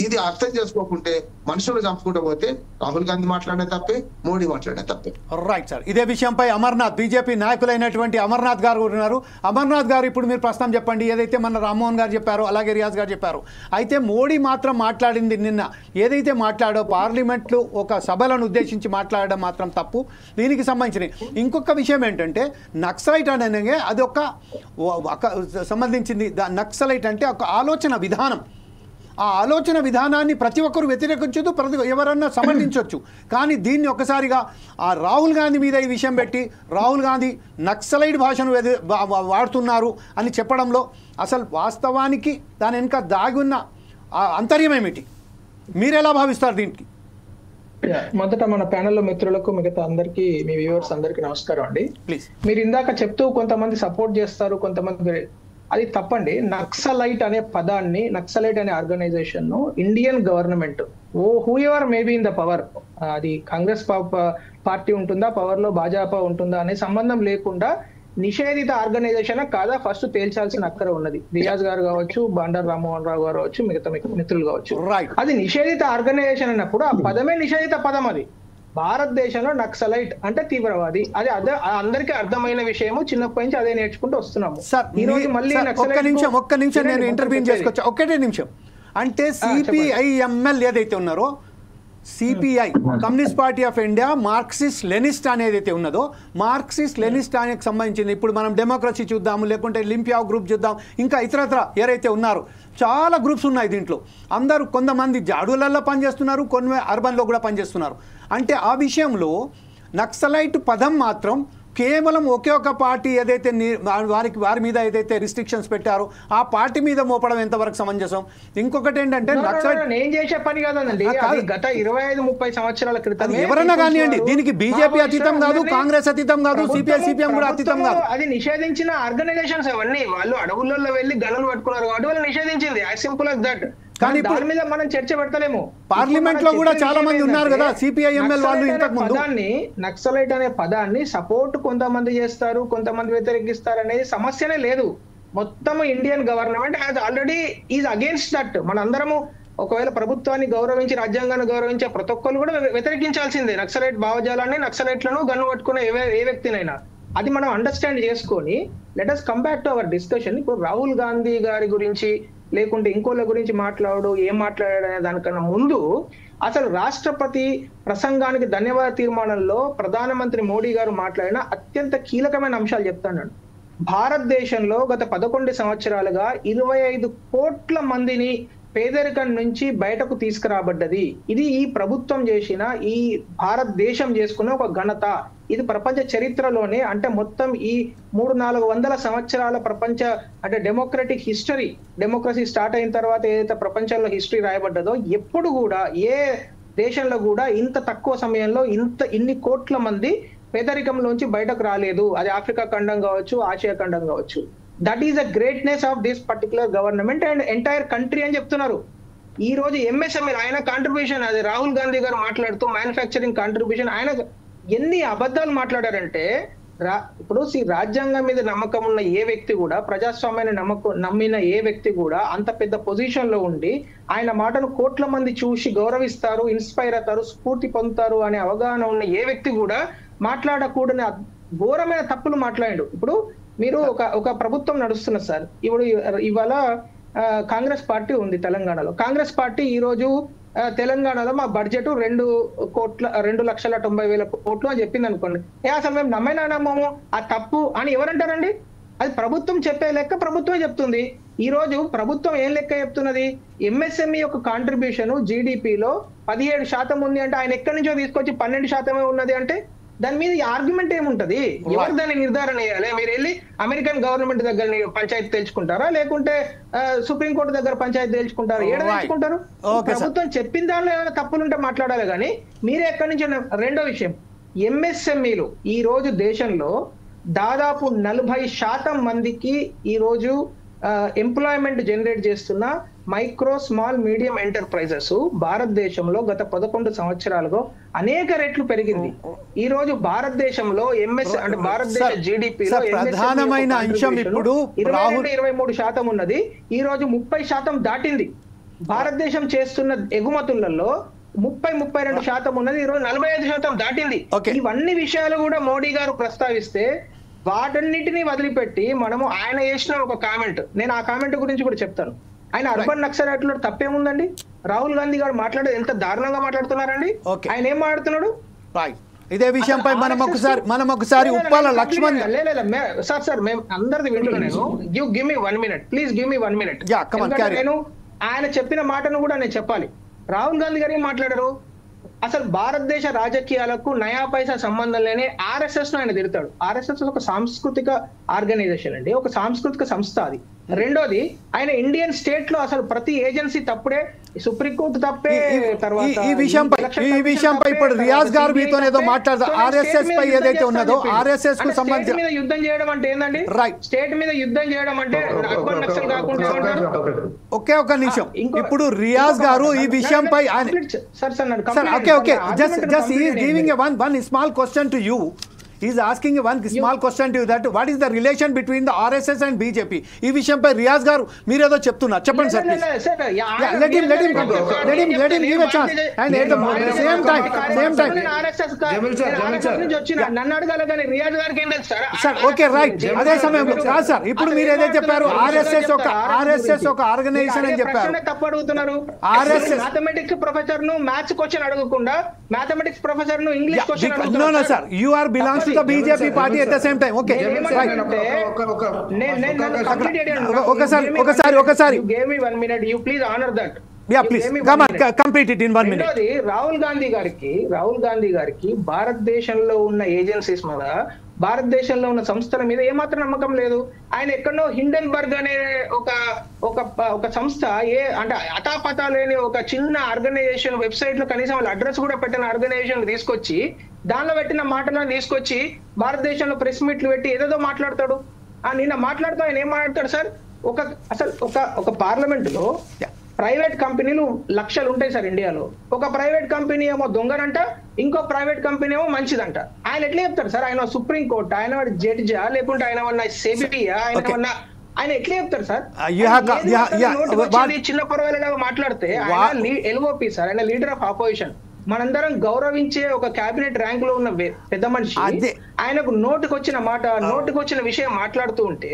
ఇది అర్థం చేసుకోకుంటే మనుషులు చంపుకుంటూ పోతే రాహుల్ గాంధీ మాట్లాడే తప్పే, మోడీ మాట్లాడే తప్పే. Right sir. ఇదే విషయంపై అమర్నాథ్, బీజేపీ నాయకులైనటువంటి అమర్నాథ్ గారు ఉన్నారు. అమర్నాథ్ గారు, ఇప్పుడు మీరు ప్రస్తుతం చెప్పండి. ఏదైతే మన రామ్మోహన్ గారు చెప్పారో అలాగే రియాజ్ గారు చెప్పారు. అయితే మోడీ మాత్రం మాట్లాడింది నిన్న ఏదైతే మాట్లాడో పార్లమెంట్లో ఒక సభలను ఉద్దేశించి మాట్లాడడం మాత్రం తప్పు. దీనికి సంబంధించిన ఇంకొక విషయం ఏంటంటే నక్సలైట్ అనేది అది ఒక సంబంధించింది. నక్సలైట్ అంటే ఒక ఆలోచన విధానం. ఆ ఆలోచన విధానాన్ని ప్రతి ఒక్కరు వ్యతిరేకించదు, ఎవరన్నా సమర్థించవచ్చు. కానీ దీన్ని ఒక్కసారిగా ఆ రాహుల్ గాంధీ మీద ఈ విషయం పెట్టి రాహుల్ గాంధీ నక్సలైట్ భాషను వాడుతున్నారు అని చెప్పడంలో అసలు వాస్తవానికి దాని వెనుక దాగి ఉన్న అంతర్యం ఏమిటి? మీరు ఎలా భావిస్తారు దీనికి? మొదట మన ప్యానెల్లో మిత్రులకు, మిగతా అందరికీ, మీ వ్యూవర్స్ అందరికీ నమస్కారం అండి. ప్లీజ్. మీరు ఇందాక చెప్తూ కొంతమంది సపోర్ట్ చేస్తారు, కొంతమంది, అది తప్పండి. నక్సలైట్ అనే పదాన్ని, నక్సలైట్ అనే ఆర్గనైజేషన్ ను Indian government who ever maybe in the power, అది కాంగ్రెస్ పార్టీ ఉంటుందా, పవర్ లో భాజపా ఉంటుందా అనే సంబంధం లేకుండా నిషేధిత ఆర్గనైజేషన్ కాదా ఫస్ట్ తేల్చాల్సిన అక్కర ఉన్నది. రియాజ్ గారు కావచ్చు, బండారు రామ్మోహన్ రావు గారు కావచ్చు, మిగతా మిత్రులు కావచ్చు. అది నిషేధిత ఆర్గనైజేషన్ అన్నప్పుడు ఆ పదమే నిషేధిత పదం. అది భారతదేశంలో నక్సలైట్ అంటే తీవ్రవాది, అది అందరికీ అర్థమైన విషయము. చిన్నప్పటి నుంచి అదే నేర్చుకుంటూ వస్తున్నాము. ఈ రోజు మళ్ళీ ఒక్క నిమిషం నేను ఇంటర్వ్యూ చేసుకోవచ్చా? ఒక్కటే నిమిషం. అంటే సిపిఐఎంఎల్ ఏదైతే ఉన్నారో, CPI communist party of India Marxist Leninist అనేది అయితే ఉన్నదో, మార్క్సిస్ట్ లెనిస్ట్ అనేది సంబంధించింది. ఇప్పుడు మనం డెమోక్రసీ చూద్దాము, లేకుంటే లింపియా గ్రూప్ చూద్దాం, ఇంకా ఇతరత్ర ఎవరైతే ఉన్నారో చాలా గ్రూప్స్ ఉన్నాయి దీంట్లో. అందరూ కొంతమంది జాడులలో పనిచేస్తున్నారు, కొన్ని అర్బన్లో కూడా పనిచేస్తున్నారు. అంటే ఆ విషయంలో నక్సలైట్ పదం మాత్రం కేవలం ఒకే ఒక పార్టీ ఏదైతే వారి మీద ఏదైతే రిస్ట్రిక్షన్స్ పెట్టారో ఆ పార్టీ మీద మోపడం ఎంతవరకు సమంజసం? ఇంకొకటి ఏంటంటే నేను చేసే పని కాదండి, గత 25-30 సంవత్సరాల క్రితం ఎవరన్నా కానివ్వండి, దీనికి బీజేపీ అతీతం కాదు, కాంగ్రెస్ అతీతం కాదు, సిపిఎం కూడా అతీతం కాదు. అది నిషేధించిన ఆర్గనైజేషన్స్ అవన్నీ. వాళ్ళు అడవులలో వెళ్ళి గన్నులు పట్టుకున్నారు కాబట్టి వాళ్ళు నిషేధించింది. As simple as that. కానీ ఇప్పుడు దాని మీద మనం చర్చ పెడతలేము. పార్లమెంట్ లో కూడా చాలా మంది ఉన్నారు కదా సిపిఐఎంఎల్ వాళ్ళు ఇంతకు ముందు. నక్సలైట్ అనే పదాన్ని సపోర్ట్ కొంతమంది చేస్తారు, కొంతమంది వ్యతిరేకిస్తారు అనేది సమస్యనే లేదు. మొత్తం Indian government has already is against that. మనందరము ఒకవేళ ప్రభుత్వాన్ని గౌరవించి రాజ్యాంగాన్ని గౌరవించే ప్రతి ఒక్కరు కూడా వ్యతిరేకించాల్సిందే నక్సలైట్ భావజాలాన్ని, నక్సలైట్లను గన్ను పట్టుకునే ఏ వ్యక్తినైనా. అది మనం అండర్స్టాండ్ చేసుకొని let us come back to our discussion. ఇప్పుడు రాహుల్ గాంధీ గారి గురించి లేకుంటే ఇంకోళ్ళ గురించి ఏం మాట్లాడాడు అనే దానికన్నా ముందు అసలు రాష్ట్రపతి ప్రసంగానికి ధన్యవాద తీర్మానంలో ప్రధానమంత్రి మోడీ గారు మాట్లాడిన అత్యంత కీలకమైన అంశాలు చెప్తాను. భారతదేశంలో గత 11 సంవత్సరాలుగా 25 కోట్ల మందిని పేదరికం నుంచి బయటకు తీసుకురాబడ్డది. ఇది ఈ ప్రభుత్వం చేసిన, ఈ భారతదేశం చేసుకున్న ఒక ఘనత. ఇది ప్రపంచ చరిత్రలోనే అంటే మొత్తం ఈ 300-400 సంవత్సరాల ప్రపంచ అంటే డెమోక్రటిక్ హిస్టరీ, డెమోక్రసీ స్టార్ట్ అయిన తర్వాత ఏదైతే ప్రపంచంలో హిస్టరీ రాయబడ్డదో ఎప్పుడు కూడా ఏ దేశంలో కూడా ఇంత తక్కువ సమయంలో ఇన్ని కోట్ల మంది పేదరికంలోంచి బయటకు రాలేదు. అది ఆఫ్రికా ఖండం కావచ్చు, ఆసియా ఖండం కావచ్చు. That is the greatness of this particular government and entire country అని చెప్తున్నారు. ఈ రోజు ఎంఎస్ఎంఈ ఆయన కాంట్రిబ్యూషన్, అది రాహుల్ గాంధీ గారు మాట్లాడుతూ మ్యానుఫ్యాక్చరింగ్ కాంట్రిబ్యూషన్, ఆయన ఎన్ని అబద్ధాలు మాట్లాడారంటే ఇప్పుడు రాజ్యాంగం మీద నమ్మకం ఉన్న ఏ వ్యక్తి కూడా, ప్రజాస్వామ్యాన్ని నమ్మిన ఏ వ్యక్తి కూడా అంత పెద్ద పొజిషన్ లో ఉండి ఆయన మాటను కోట్ల మంది చూసి గౌరవిస్తారు, ఇన్స్పైర్ అవుతారు, స్ఫూర్తి పొందుతారు అనే అవగాహన ఉన్న ఏ వ్యక్తి కూడా మాట్లాడకూడని ఘోరమైన తప్పులు మాట్లాడాడు. ఇప్పుడు మీరు ఒక ప్రభుత్వం నడుస్తున్నారు సార్. ఇప్పుడు ఇవాళ కాంగ్రెస్ పార్టీ ఉంది తెలంగాణలో. కాంగ్రెస్ పార్టీ ఈ రోజు తెలంగాణలో మా బడ్జెట్ 2,90,000 కోట్లు అని చెప్పింది అనుకోండి. అసలు మేము నమ్మము ఆ తప్పు అని ఎవరంటారండి? అది ప్రభుత్వం చెప్పే లెక్క ప్రభుత్వమే చెప్తుంది. ఈ రోజు ప్రభుత్వం ఏం లెక్క చెప్తున్నది? ఎంఎస్ఎంఈ యొక్క కాంట్రిబ్యూషన్ జీడిపిలో 17% ఉంది అంటే ఆయన ఎక్కడి నుంచో తీసుకొచ్చి 12% ఉన్నది అంటే దాని మీద ఆర్గ్యుమెంట్ ఏముంటది? ఎవరు దాన్ని నిర్ధారణ చేయాలి? మీరు వెళ్ళి అమెరికన్ గవర్నమెంట్ దగ్గర పంచాయతీ తెలుసుకుంటారా, లేకుంటే సుప్రీంకోర్టు దగ్గర పంచాయతీ తెలుసుకుంటారా? ఏడ తెలుసుకుంటారు? ప్రభుత్వం చెప్పిన దానిలో ఏమైనా తప్పులుంటే మాట్లాడాలి కానీ మీరే ఎక్కడి నుంచి. రెండో విషయం, ఎంఎస్ఎంఈలు ఈ రోజు దేశంలో దాదాపు 40% మందికి ఈ రోజు ఎంప్లాయ్మెంట్ జనరేట్ చేస్తున్న మైక్రో స్మాల్ మీడియం ఎంటర్ప్రైజెస్ భారతదేశంలో గత 11 సంవత్సరాలుగా అనేక రెట్లు పెరిగింది. ఈ రోజు భారతదేశంలో అంటే భారతదేశ జీడిపిలో ప్రధానమైన అంశం ఇప్పుడు 23% ఉన్నది. ఈ రోజు 30% దాటింది. భారతదేశం చేస్తున్న ఎగుమతులలో 30-32% ఉన్నది. ఈ రోజు 45% దాటింది. ఇవన్నీ విషయాలు కూడా మోడీ గారు ప్రస్తావిస్తే వాటన్నిటిని వదిలిపెట్టి మనము ఆయన చేసిన ఒక కామెంట్, నేను ఆ కామెంట్ గురించి కూడా చెప్తాను. ఆయన అర్బన్ నక్సలైట్లో తప్పేముందండి? రాహుల్ గాంధీ గారు మాట్లాడేది ఎంత దారుణంగా మాట్లాడుతున్నారండి. ఆయన ఏం మాట్లాడుతున్నాడు? ఇదే విషయంపై మనం ఒకసారి ఉప్పాల లక్ష్మణ్ సార్ మేము అందరిది వింటున్నాను. Give me 1 minute please, give me 1 minute. నేను ఆయన చెప్పిన మాటను కూడా నేను చెప్పాలి. రాహుల్ గాంధీ గారు ఏం మాట్లాడారు? అసలు భారతదేశ రాజకీయాలకు నయా పైసా సంబంధం లేని ఆర్ఎస్ఎస్ ను ఆయన తిడతాడు. ఆర్ఎస్ఎస్ ఒక సాంస్కృతిక ఆర్గనైజేషన్ అండి, ఒక సాంస్కృతిక సంస్థ అది. రెండోది, ఆయన ఇండియన్ స్టేట్ లో అసలు ప్రతి ఏజెన్సీ తప్పే, సుప్రీంకోర్టు తప్పే. తర్వాత ఈ విషయంపై ఇప్పుడు రియాజ్ గారు మీతో ఏదో మాట్లాడతారు. ఆర్ఎస్ఎస్ పై ఏదైతే ఉన్నదో ఆర్ఎస్ఎస్ కు సంబంధించి మీద యుద్ధం చేయడం అంటే ఏందండి? స్టేట్ మీద యుద్ధం చేయడం అంటే అర్బన్ నక్సల్ కాకుండా ఒకే ఒక నిమిషం. ఇప్పుడు రియాజ్ గారు ఈ విషయంపై okay, just he is giving one small question to you. He is asking one small question to you, that what is the relation between the RSS and BJP? ఈ విషయంపై రియాజ్ గారు మీరేదో చెప్తున్నారు, చెప్పండి sir please. let him give a chance and at the same time నన్ను అడగాలి కానీ రియాజ్ గారికి ఏం తెలుసు సార్? Okay right. అదే సమయంలో కాదు సార్, ఇప్పుడు మీరు ఏదైతే చెప్పారు ఆర్ఎస్ఎస్ ఒక ఆర్గనైజేషన్ అని చెప్పారు. తప్పు అడుగుతున్నారు. మ్యాథమెటిక్స్ ప్రొఫెసర్ ను మ్యాథ్స్ క్వశ్చన్ అడగకుండా మ్యాథమెటిక్స్ ప్రొఫెసర్ ను ఇంగ్లీష్ క్వశ్చన్ అడుగుతున్నారు. No sir, you are belongs to the BJP party at the same time. Okay, right. ఒకసారి you gave me 1 minute, you please honor that. Yeah, please come on, complete it in 1 minute. Rahul Gandhi గారికి భారతదేశంలో ఉన్న agencies మీద, భారతదేశంలో ఉన్న సంస్థల మీద ఏమాత్రం నమ్మకం లేదు. ఆయన ఎక్కడో హిండెన్బర్గ్ అనే ఒక సంస్థ అంటే అతాపతా లేని ఒక చిన్న ఆర్గనైజేషన్ వెబ్సైట్ లో కనీసం వాళ్ళ అడ్రస్ కూడా పెట్టిన ఆర్గనైజేషన్ తీసుకొచ్చి దానిలో పెట్టిన మాటలను తీసుకొచ్చి భారతదేశంలో ప్రెస్ మీట్లు పెట్టి ఏదేదో మాట్లాడతాడు. నిన్న మాట్లాడుతూ ఆయన ఏం మాట్లాడతాడు సార్? ఒక పార్లమెంట్ లో ప్రైవేట్ కంపెనీలు లక్షలు ఉంటాయి సార్ ఇండియాలో. ఒక ప్రైవేట్ కంపెనీ ఏమో దొంగనంట, ఇంకో ప్రైవేట్ కంపెనీ ఏమో మంచిదంట. ఆయన ఎట్లా చెప్తారు సార్? ఆయన సుప్రీం కోర్టు, ఆయన జడ్జా, లేకుంటే ఆయన ఉన్న సెబియా, ఆయన ఎట్లా చెప్తారు సార్? చిన్న పర్వాలేలాగా మాట్లాడితే ఆయన ఎల్ఓపి సార్, ఆయన లీడర్ ఆఫ్ అపోజిషన్, మనందరం గౌరవించే ఒక కేబినెట్ ర్యాంక్ లో ఉన్న పెద్ద మనిషి, ఆయనకు నోటికి వచ్చిన మాట, నోటికి వచ్చిన విషయం మాట్లాడుతూ ఉంటే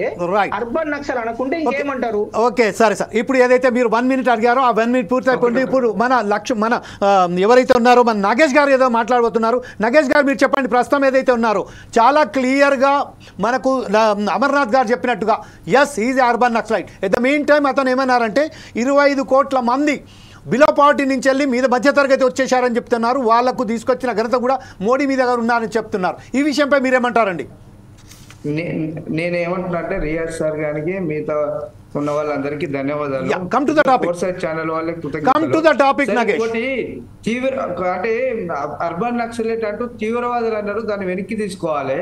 అర్బన్ నక్సల్ అనుకుంటే ఇంకేమంటారు? ఓకే సరే సార్, ఇప్పుడు ఏదైతే మీరు 1 minute అడిగారో ఆ 1 minute పూర్తి అయిపోయింది. ఇప్పుడు మన ఎవరైతే ఉన్నారో మన నాగేష్ గారు ఏదో మాట్లాడబోతున్నారు. నాగేష్ గారు మీరు చెప్పండి, ప్రస్తుతం ఏదైతే ఉన్నారో చాలా క్లియర్గా మనకు అమర్నాథ్ గారు చెప్పినట్టుగా yes is urban naxalite. At the main time అతను ఏమన్నారంటే 25 కోట్ల మంది బిలో పావర్టీ నుంచి వెళ్ళి మీద మధ్యతరగతి వచ్చేసారని చెప్తున్నారు. వాళ్లకు తీసుకొచ్చిన ఘనత కూడా మోడీ మీద గారు ఉన్నారని చెప్తున్నారు. ఈ విషయంపై మీరేమంటారండి? నేనేమంటున్నా అంటే రియాజ్ సార్ గారికి మిగతా ఉన్న వాళ్ళందరికీ ధన్యవాదాలు. Come to the topic. Channel వాళ్ళకి కమ్ టు ద టాపిక్. అంటే అర్బన్ నక్సలైట్ అంటూ తీవ్రవాదులు అన్నారు, దాన్ని వెనక్కి తీసుకోవాలి.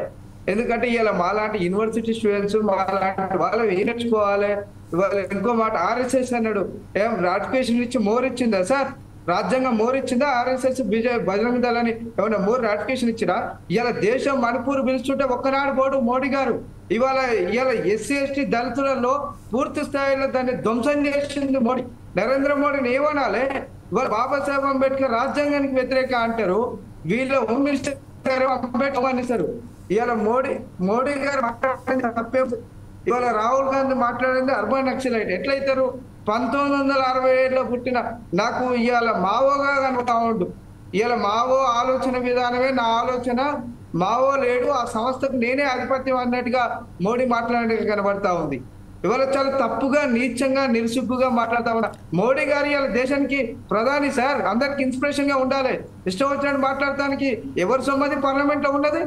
ఎందుకంటే ఇలా మాలాంటి యూనివర్సిటీ స్టూడెంట్స్ మాలాంటి వాళ్ళు ఏం నేర్చుకోవాలి? ఇవాళ ఇంకో మాట RSS అన్నాడు, ఏం రాటిఫికేషన్ ఇచ్చి మోర్ ఇచ్చిందా సార్? రాజ్యాంగం మోర్ ఇచ్చిందా? RSS బజరంగ దళాన్ని ఏమన్నా మోర్ రాటిఫికేషన్ ఇచ్చిరా? ఇవాళ దేశం మణిపూర్ పిలుస్తుంటే ఒక్కనాడు పోడు మోడీ గారు. ఇవాళ SC ST దళితులలో పూర్తి స్థాయిలో దాన్ని ధ్వంసం చేసింది మోడీ. నరేంద్ర మోడీని ఏమనాలి? ఇవాళ బాబాసాహెబ్ అంబేద్కర్ రాజ్యాంగానికి వ్యతిరేక అంటారు, వీళ్ళ హోమ్ మినిస్టర్ గారు అంబేద్కర్ అనిస్తారు. ఇవాళ మోడీ గారు మాట్లాడింది తప్పే. ఇవాళ రాహుల్ గాంధీ మాట్లాడింది అర్బన్ నక్సలైట్ ఎట్లయితారు? 1967లో పుట్టిన నాకు ఇవాళ మావోగా కనుక ఉండు. ఇవాళ మావో ఆలోచన విధానమే నా ఆలోచన, మావో లేడు, ఆ సంస్థకు నేనే ఆధిపత్యం అన్నట్టుగా మోడీ మాట్లాడేది కనబడతా ఉంది. ఇవాళ చాలా తప్పుగా, నీచంగా, నిరుసిగ్గుగా మాట్లాడుతా ఉన్నా. మోడీ గారు ఇవాళ దేశానికి ప్రధాని సార్, అందరికి ఇన్స్పిరేషన్ గా ఉండాలి. ఇష్టం వచ్చినట్టు మాట్లాడటానికి ఎవరి సొమ్మది పార్లమెంట్ లో ఉన్నది?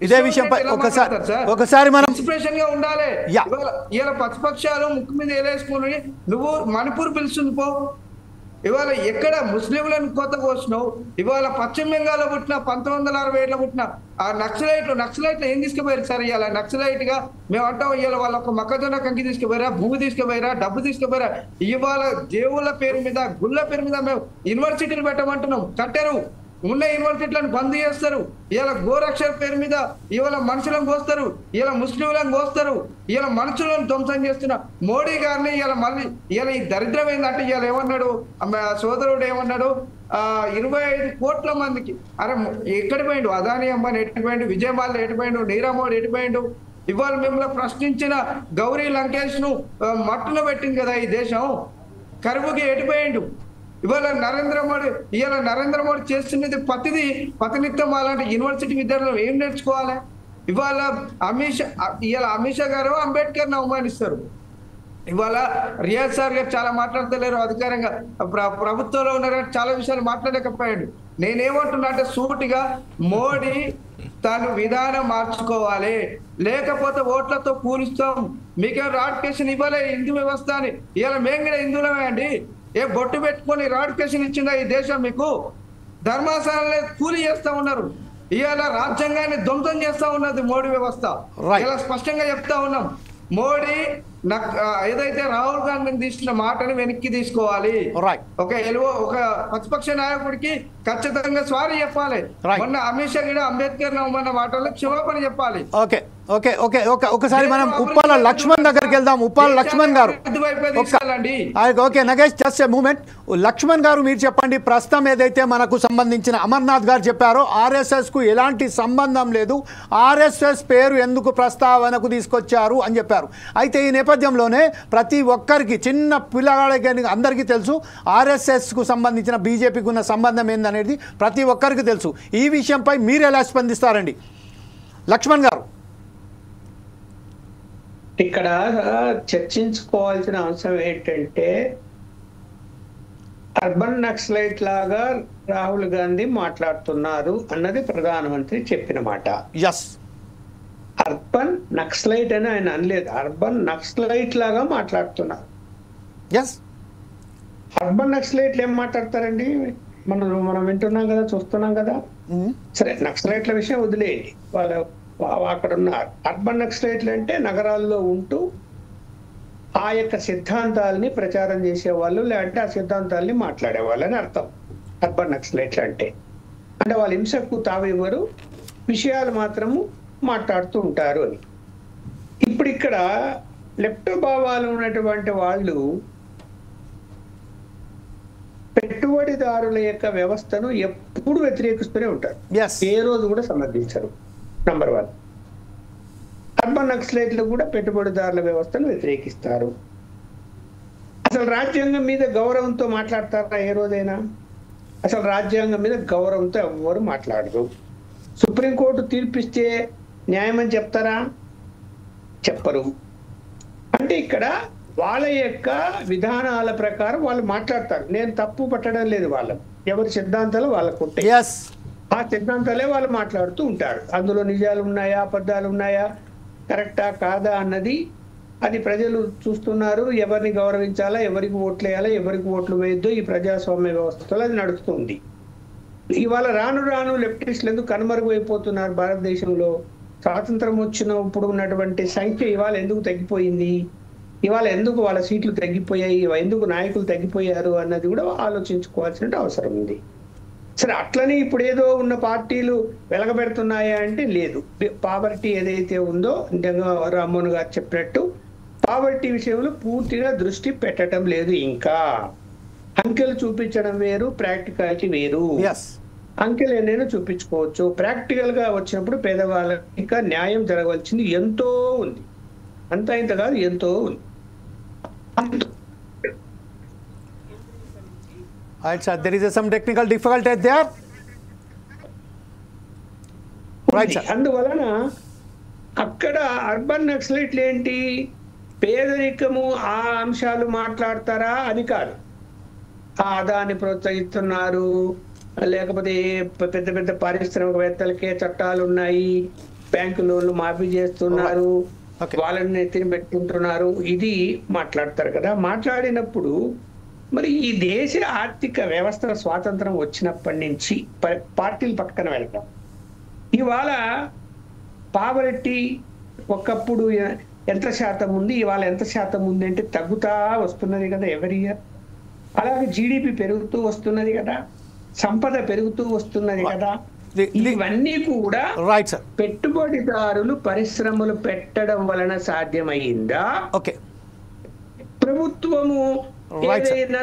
ఇదే విషయంపై ఒకసారి మనం ఇన్స్పిరేషన్ గా ఉండాలి. ఇవాళ ప్రతిపక్షాలు ముక్కు మీద ఏలేసుకుని నువ్వు మణిపూర్ పిలుస్తుంది పో. ఇవాళ ఎక్కడ ముస్లింలను కొత్త కోసినావు? ఇవాళ పశ్చిమ బెంగాల్లో పుట్టిన 1967లో పుట్టిన ఆ నక్సలైట్లు ఏం తీసుకుపోయారు సార్? ఇవాళ నక్సలైట్ గా మేము అంటాం, ఇవాళ వాళ్ళ ఒక మొక్కజొన్న కంకి తీసుకుపోయారా, భూమి తీసుకుపోయారా, డబ్బు తీసుకుపోయారా? ఇవాళ దేవుళ్ళ పేరు మీద, గుళ్ళ పేరు మీద మేము యూనివర్సిటీలు పెట్టమంటున్నాం, కట్టారు. ఉన్న యూనివర్సిటీలను బంద్ చేస్తారు. ఇలా గోరక్షర్ పేరు మీద ఇవాళ మనుషులను కోస్తారు, ఇలా ముస్లింలను కోస్తారు, ఇలా మనుషులను ధ్వంసం చేస్తున్న మోడీ గారిని ఇలా మళ్ళీ ఇలా ఈ దరిద్రం ఏంటంటే ఇవాళ ఏమన్నాడు సోదరుడు ఏమన్నాడు, 25 కోట్ల మందికి. అరే ఎక్కడ పోయిండు అదాని అంబానీ, ఎటుపోయిండు విజయమాల, ఎటుపోయిండు నీరవ్ మోడీ, ఎటుపోయిండు? ఇవాళ మిమ్మల్ని ప్రశ్నించిన గౌరీ లంకేష్ ను మట్టున పెట్టింది కదా ఈ దేశం, కరువుకి ఎటుపోయిండు? ఇవాళ నరేంద్ర మోడీ చేస్తున్నది పతినిత్యం అలాంటి యూనివర్సిటీ విద్యార్థులు ఏం నేర్చుకోవాలి? ఇవాళ అమిత్ షా గారు అంబేద్కర్ని అవమానిస్తారు. ఇవాళ రియాజ్ సార్ గారు చాలా మాట్లాడతలేరు అధికారంగా, ప్రభుత్వంలో ఉన్నారు చాలా విషయాలు మాట్లాడలేకపోయాడు. నేనేమంటున్నా అంటే సూటిగా మోడీ తను విధానం మార్చుకోవాలి, లేకపోతే ఓట్లతో కూలుస్తాం. మీకేం రాటిఫికేషన్ ఇవ్వలే హిందూ వ్యవస్థ అని. ఇవాళ మేము కూడా హిందువులమే అండి. ఏ బొట్టు పెట్టుకొని రాటిఫికేషన్ ఇచ్చిందా ఈ దేశం మీకు? ధర్మాసనాలే కూలి చేస్తా ఉన్నారు. ఇవాళ రాజ్యాంగాన్ని ధ్వంసం చేస్తా ఉన్నది మోడీ వ్యవస్థ. ఇలా స్పష్టంగా చెప్తా ఉన్నాం. మోడీ ఏదైతే రాహుల్ గాంధీని తీసుకున్న మాటని వెనక్కి తీసుకోవాలి. ఒక ప్రతిపక్ష నాయకుడికి ఖచ్చితంగా సారీ చెప్పాలి. మొన్న అమిత్ షా కూడా అంబేద్కర్ నమ్మన్న మాటల్లో క్షమాపణ చెప్పాలి. ఒకసారి మనం ఉప్పాల లక్ష్మణ్ దగ్గరికి వెళ్దాం. ఉప్పాల లక్ష్మణ్ గారు, okay Nagesh just a moment. Lakshman గారు మీరు చెప్పండి, ప్రస్తుతం ఏదైతే మనకు సంబంధించిన అమర్నాథ్ గారు చెప్పారో RSS కు ఎలాంటి సంబంధం లేదు, RSS పేరు ఎందుకు ప్రస్తావనకు తీసుకొచ్చారు అని చెప్పారు. అయితే ఈ నేపథ్యంలోనే ప్రతి ఒక్కరికి, చిన్న పిల్లగాళ్ళకి అందరికీ తెలుసు RSS కు సంబంధించిన బీజేపీకి ఉన్న సంబంధం ఏందనేది ప్రతి ఒక్కరికి తెలుసు. ఈ విషయంపై మీరు ఎలా స్పందిస్తారండి లక్ష్మణ్ గారు? ఇక్కడ చర్చించుకోవాల్సిన అంశం ఏంటంటే, అర్బన్ నక్సలైట్ లాగా రాహుల్ గాంధీ మాట్లాడుతున్నారు అన్నది ప్రధానమంత్రి చెప్పిన మాట. అర్బన్ నక్సలైట్ అని ఆయన అనలేదు, అర్బన్ నక్సలైట్ లాగా మాట్లాడుతున్నారు. అర్బన్ నక్సలైట్లు ఏం మాట్లాడతారండి? మనం వింటున్నాం కదా, చూస్తున్నాం కదా. సరే, నక్సలైట్ల విషయం వదిలేయండి. వాళ్ళు అక్కడ ఉన్నారు. అర్బన్ నక్సలైట్లు అంటే నగరాల్లో ఉంటూ ఆ యొక్క సిద్ధాంతాలని ప్రచారం చేసేవాళ్ళు, లేదంటే ఆ సిద్ధాంతాలని మాట్లాడేవాళ్ళు అని అర్థం అర్బన్ నక్సలైట్లు అంటే. అంటే వాళ్ళు హింసకు తావివ్వరు, విషయాలు మాత్రము మాట్లాడుతూ ఉంటారు అని. ఇప్పుడు ఇక్కడ లెఫ్ట్ భావాలు ఉన్నటువంటి వాళ్ళు పెట్టుబడిదారుల యొక్క వ్యవస్థను ఎప్పుడు వ్యతిరేకిస్తూనే ఉంటారు, ఏ రోజు కూడా సమర్థించరు. నంబర్ 1. అర్బన్ నక్సలైట్లు కూడా పెట్టుబడిదారుల వ్యవస్థను వ్యతిరేకిస్తారు. అసలు రాజ్యాంగం మీద గౌరవంతో మాట్లాడతారా ఏ రోజైనా? అసలు రాజ్యాంగం మీద గౌరవంతో ఎవ్వరు మాట్లాడరు. సుప్రీంకోర్టు తీర్పిస్తే న్యాయం అని చెప్తారా? చెప్పరు. అంటే ఇక్కడ వాళ్ళ యొక్క విధానాల ప్రకారం వాళ్ళు మాట్లాడతారు. నేను తప్పు పట్టడం లేదు, వాళ్ళకు ఎవరి సిద్ధాంతాలు వాళ్ళకు ఉంటాయి, ఆ సిద్ధాంతాలే వాళ్ళు మాట్లాడుతూ ఉంటారు. అందులో నిజాలు ఉన్నాయా, అబద్ధాలు ఉన్నాయా, కరెక్టా కాదా అన్నది అది ప్రజలు చూస్తున్నారు. ఎవరిని గౌరవించాలా, ఎవరికి ఓట్లు వేయాలా, ఎవరికి ఓట్లు వేయొద్దు, ఈ ప్రజాస్వామ్య వ్యవస్థలో అది నడుస్తుంది. ఇవాళ రాను రాను లెఫ్టిస్టులు ఎందుకు కనుమరుగైపోతున్నారు భారతదేశంలో? స్వాతంత్రం వచ్చినప్పుడు ఉన్నటువంటి సంఖ్య ఇవాళ ఎందుకు తగ్గిపోయింది? ఇవాళ ఎందుకు వాళ్ళ సీట్లు తగ్గిపోయాయి? ఎందుకు నాయకులు తగ్గిపోయారు అన్నది కూడా ఆలోచించుకోవాల్సిన అవసరం ఉంది. సరే, అట్లని ఇప్పుడు ఏదో ఉన్న పార్టీలు వెలగబెడుతున్నాయా అంటే లేదు. పావర్టీ ఏదైతే ఉందో, రామ్మోహన్ గారు చెప్పినట్టు పావర్టీ విషయంలో పూర్తిగా దృష్టి పెట్టడం లేదు. ఇంకా అంకెలు చూపించడం వేరు, ప్రాక్టికాలిటీ వేరు. అంకెలు ఎన్నైనా చూపించుకోవచ్చు, ప్రాక్టికల్ గా వచ్చినప్పుడు పేదవాళ్ళకి ఇంకా న్యాయం జరగవలసింది ఎంతో ఉంది. అంతా ఇంత కాదు, ఎంతో ఉంది. Right, sir. There is some technical difficulty there. Right, sir. అందువలన అక్కడ అర్బన్ నక్సలైట్లు ఏంటి, పేదరికము ఆ అంశాలు మాట్లాడతారా అని కాదు. ఆదాన్ని ప్రోత్సహిస్తున్నారు, లేకపోతే పెద్ద పెద్ద పారిశ్రామికవేత్తలకే చట్టాలు ఉన్నాయి, బ్యాంకు లోన్లు మాఫీ చేస్తున్నారు, వాళ్ళని నెత్తిన పెట్టుకుంటున్నారు, ఇది మాట్లాడతారు కదా. మాట్లాడినప్పుడు మరి ఈ దేశ ఆర్థిక వ్యవస్థ స్వాతంత్రం వచ్చినప్పటి నుంచి పార్టీలు పక్కన వెళ్తాం. ఇవాళ పావర్టీ ఒకప్పుడు ఎంత శాతం ఉంది, ఇవాళ ఎంత శాతం ఉంది అంటే తగ్గుతా వస్తున్నది కదా ఎవరి ఇయర్. అలాగే జీడిపి పెరుగుతూ వస్తున్నది కదా, సంపద పెరుగుతూ వస్తున్నది కదా. ఇవన్నీ కూడా పెట్టుబడిదారులు పరిశ్రమలు పెట్టడం వలన సాధ్యమైందా? ఓకే, ప్రభుత్వము ఏదైనా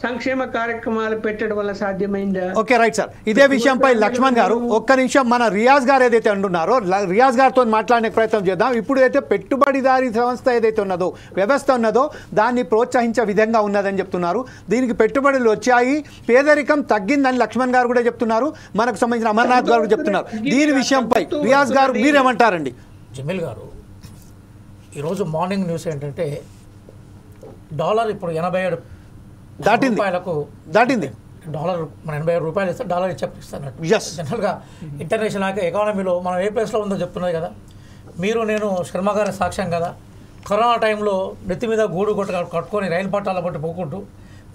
సంక్షేమ కార్యక్రమాలు పెట్టడం వల్ల సాధ్యమైందా? Okay, right sir. ఇదే విషయంపై లక్ష్మణ్ గారు ఒక్క నిమిషం, మన రియాజ్ గారు ఏదైతే అంటున్నారో రియాజ్ గారితో మాట్లాడే ప్రయత్నం చేద్దాం. ఇప్పుడు అయితే పెట్టుబడిదారీ సంస్థ ఏదైతే ఉన్నదో, వ్యవస్థ ఉన్నదో, దాన్ని ప్రోత్సహించే విధంగా ఉన్నదని చెప్తున్నారు. దీనికి పెట్టుబడులు వచ్చాయి, పేదరికం తగ్గిందని లక్ష్మణ్ గారు కూడా చెప్తున్నారు. మనకు సంబంధించిన అమర్నాథ్ గారు చెప్తున్నారు. దీని విషయంపై రియాజ్ గారు మీరేమంటారండి? జమీల్ గారు, ఈరోజు మార్నింగ్ న్యూస్ ఏంటంటే డాలర్ ఇప్పుడు 87 రూపాయలకు దాటింది. డాలర్ మన 87 రూపాయలు ఇస్తే డాలర్ ఇస్తానట్టు. జనరల్గా ఇంటర్నేషనల్ ఎకానమీలో మనం ఏ ప్లేస్లో ఉందో చెప్తున్నది కదా. మీరు నేను శర్మ గారి సాక్ష్యం కదా. కరోనా టైంలో నెత్తి మీద గూడు కట్టుకొని రైలు పట్టాల బట్టి పోకుంటూ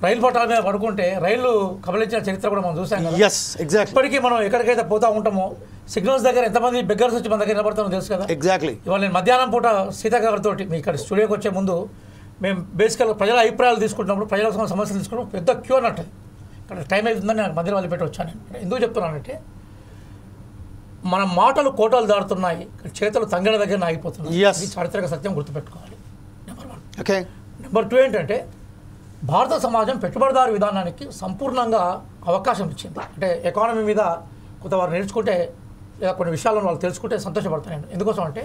రైలు పట్టాల మీద పడుకుంటే రైళ్లు కబలించిన చరిత్ర కూడా మనం చూసాం కదా. ఇప్పటికీ మనం ఎక్కడికైతే పోతా ఉంటామో సిగ్నల్స్ దగ్గర ఎంతమంది బెగ్గర్స్ వచ్చి మన దగ్గర నిలబడతామో తెలుసు కదా. ఇవాళ నేను మధ్యాహ్నం పూట సీత గారితో మీ ఇక్కడ స్టూడియోకి వచ్చే ముందు మేము బేసికల్గా ప్రజల అభిప్రాయాలు తీసుకుంటున్నప్పుడు, ప్రజల సమస్యలు తీసుకున్నప్పుడు పెద్ద క్యూ అన్నట్టు ఇక్కడ టైం అవుతుందని నేను మధ్యలో వాళ్ళు పెట్టి వచ్చాను. ఎందుకు చెప్తున్నానంటే మన మాటలు కోటలు దాడుతున్నాయి, చేతులు తంగడ దగ్గర ఆగిపోతున్నాయి. ఇది చారిత్రక సత్యం గుర్తుపెట్టుకోవాలి. నెంబర్ 1. నెంబర్ 2 ఏంటంటే భారత సమాజం పెట్టుబడిదారు విధానానికి సంపూర్ణంగా అవకాశం ఇచ్చింది. అంటే ఎకానమీ మీద కొంత వారు నేర్చుకుంటే లేదా కొన్ని విషయాలను వాళ్ళు తెలుసుకుంటే సంతోషపడతాను. ఎందుకోసం అంటే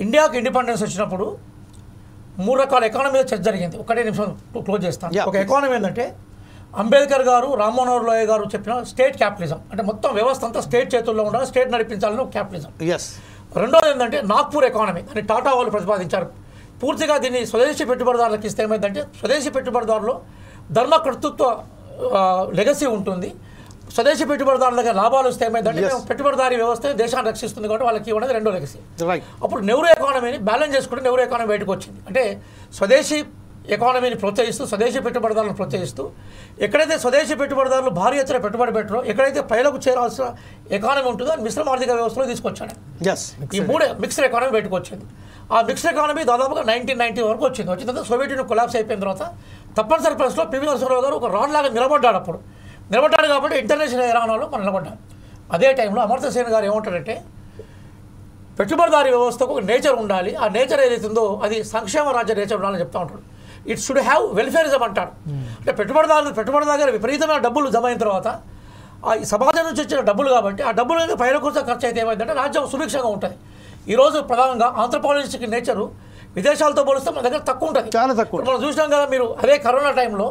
ఇండియాకి ఇండిపెండెన్స్ వచ్చినప్పుడు 3 రకాల ఎకానమీ మీద చర్చ జరిగింది. ఒకటే నిమిషం క్లోజ్ చేస్తాను. ఒక ఎకానమీ ఏంటంటే అంబేద్కర్ గారు, రామ్మోహన్ రాయ్ గారు చెప్పిన స్టేట్ క్యాపిటలిజం, అంటే మొత్తం వ్యవస్థ అంతా స్టేట్ చేతుల్లో ఉండాలి, స్టేట్ నడిపించాలని క్యాపిటలిజం. రెండోది ఏంటంటే నాగ్పూర్ ఎకానమీ అని టాటా వాళ్ళు ప్రతిపాదించారు. పూర్తిగా దీన్ని స్వదేశీ పెట్టుబడిదారులకు ఇస్తే ఏమైందంటే స్వదేశీ పెట్టుబడిదారులు ధర్మకర్తృత్వ లెగసీ ఉంటుంది. స్వదేశీ పెట్టుబడిదారుల దగ్గర లాభాలు వస్తే ఏమైందంటే పెట్టుబడిదారీ వ్యవస్థ దేశాన్ని రక్షిస్తుంది కాబట్టి వాళ్ళకి ఇవ్వడం రెండో లెగసీ. అప్పుడు నెహ్రూ ఎకానమీని బ్యాలెన్స్ చేసుకుంటే నెహ్రూ ఎకానమీ బయటకు వచ్చింది. అంటే స్వదేశీ ఎకానమీని ప్రోత్సహిస్తూ స్వదేశీ పెట్టుబడిదారులను ప్రోత్సహిస్తూ ఎక్కడైతే స్వదేశీ పెట్టుబడిదారులు భారీ ఎత్తున పెట్టుబడి పెట్టరో ఎక్కడైతే ప్రజలకు చేరాల్సిన ఎకానమీ ఉంటుందో మిశ్రమ ఆర్థిక వ్యవస్థలో తీసుకొచ్చాడు. ఈ మూడే మిక్స్డ్ ఎకానమీ బయటకు వచ్చింది. ఆ మిక్స్డ్ ఎకానమీ దాదాపుగా 1990 వరకు వచ్చింది. వచ్చిన తర్వాత సోవియట్ యూనియన్ కొలాప్స్ అయిపోయిన తర్వాత తప్పనిసరి పరిస్థితిలో పివి నరసింహారావు గారు ఒక రాడ్ లాగా నిలబడ్డాడు. నిలబడ్డాడు కాబట్టి ఇంటర్నేషనల్ ఎరానాలో మనం నిలబడ్డాం. అదే టైంలో అమర్త్య సేన్ గారు ఏమంటారంటే పెట్టుబడిదారీ వ్యవస్థకు ఒక నేచర్ ఉండాలి, ఆ నేచర్ ఏదైతుందో అది సంక్షేమ రాజ్య నేచర్ ఉండాలని చెప్తా ఉంటాడు. ఇట్ షుడ్ హ్యావ్ వెల్ఫేరిజం అంటాడు. అంటే పెట్టుబడిదారు విపరీతమైన డబ్బులు జమ అయిన తర్వాత ఆ సమాజం నుంచి వచ్చిన డబ్బులు కాబట్టి ఆ డబ్బులు అనేది పైన కోసం ఖర్చు అయితే ఏమైందంటే రాజ్యం సుభిక్షంగా ఉంటుంది. ఈరోజు ప్రధానంగా ఆంథ్రపాలజిస్టిక్ నేచరు విదేశాలతో పోలిస్తే మన దగ్గర తక్కువ ఉంటుంది, చాలా తక్కువ. మనం చూసినాం కదా, మీరు అదే కరోనా టైంలో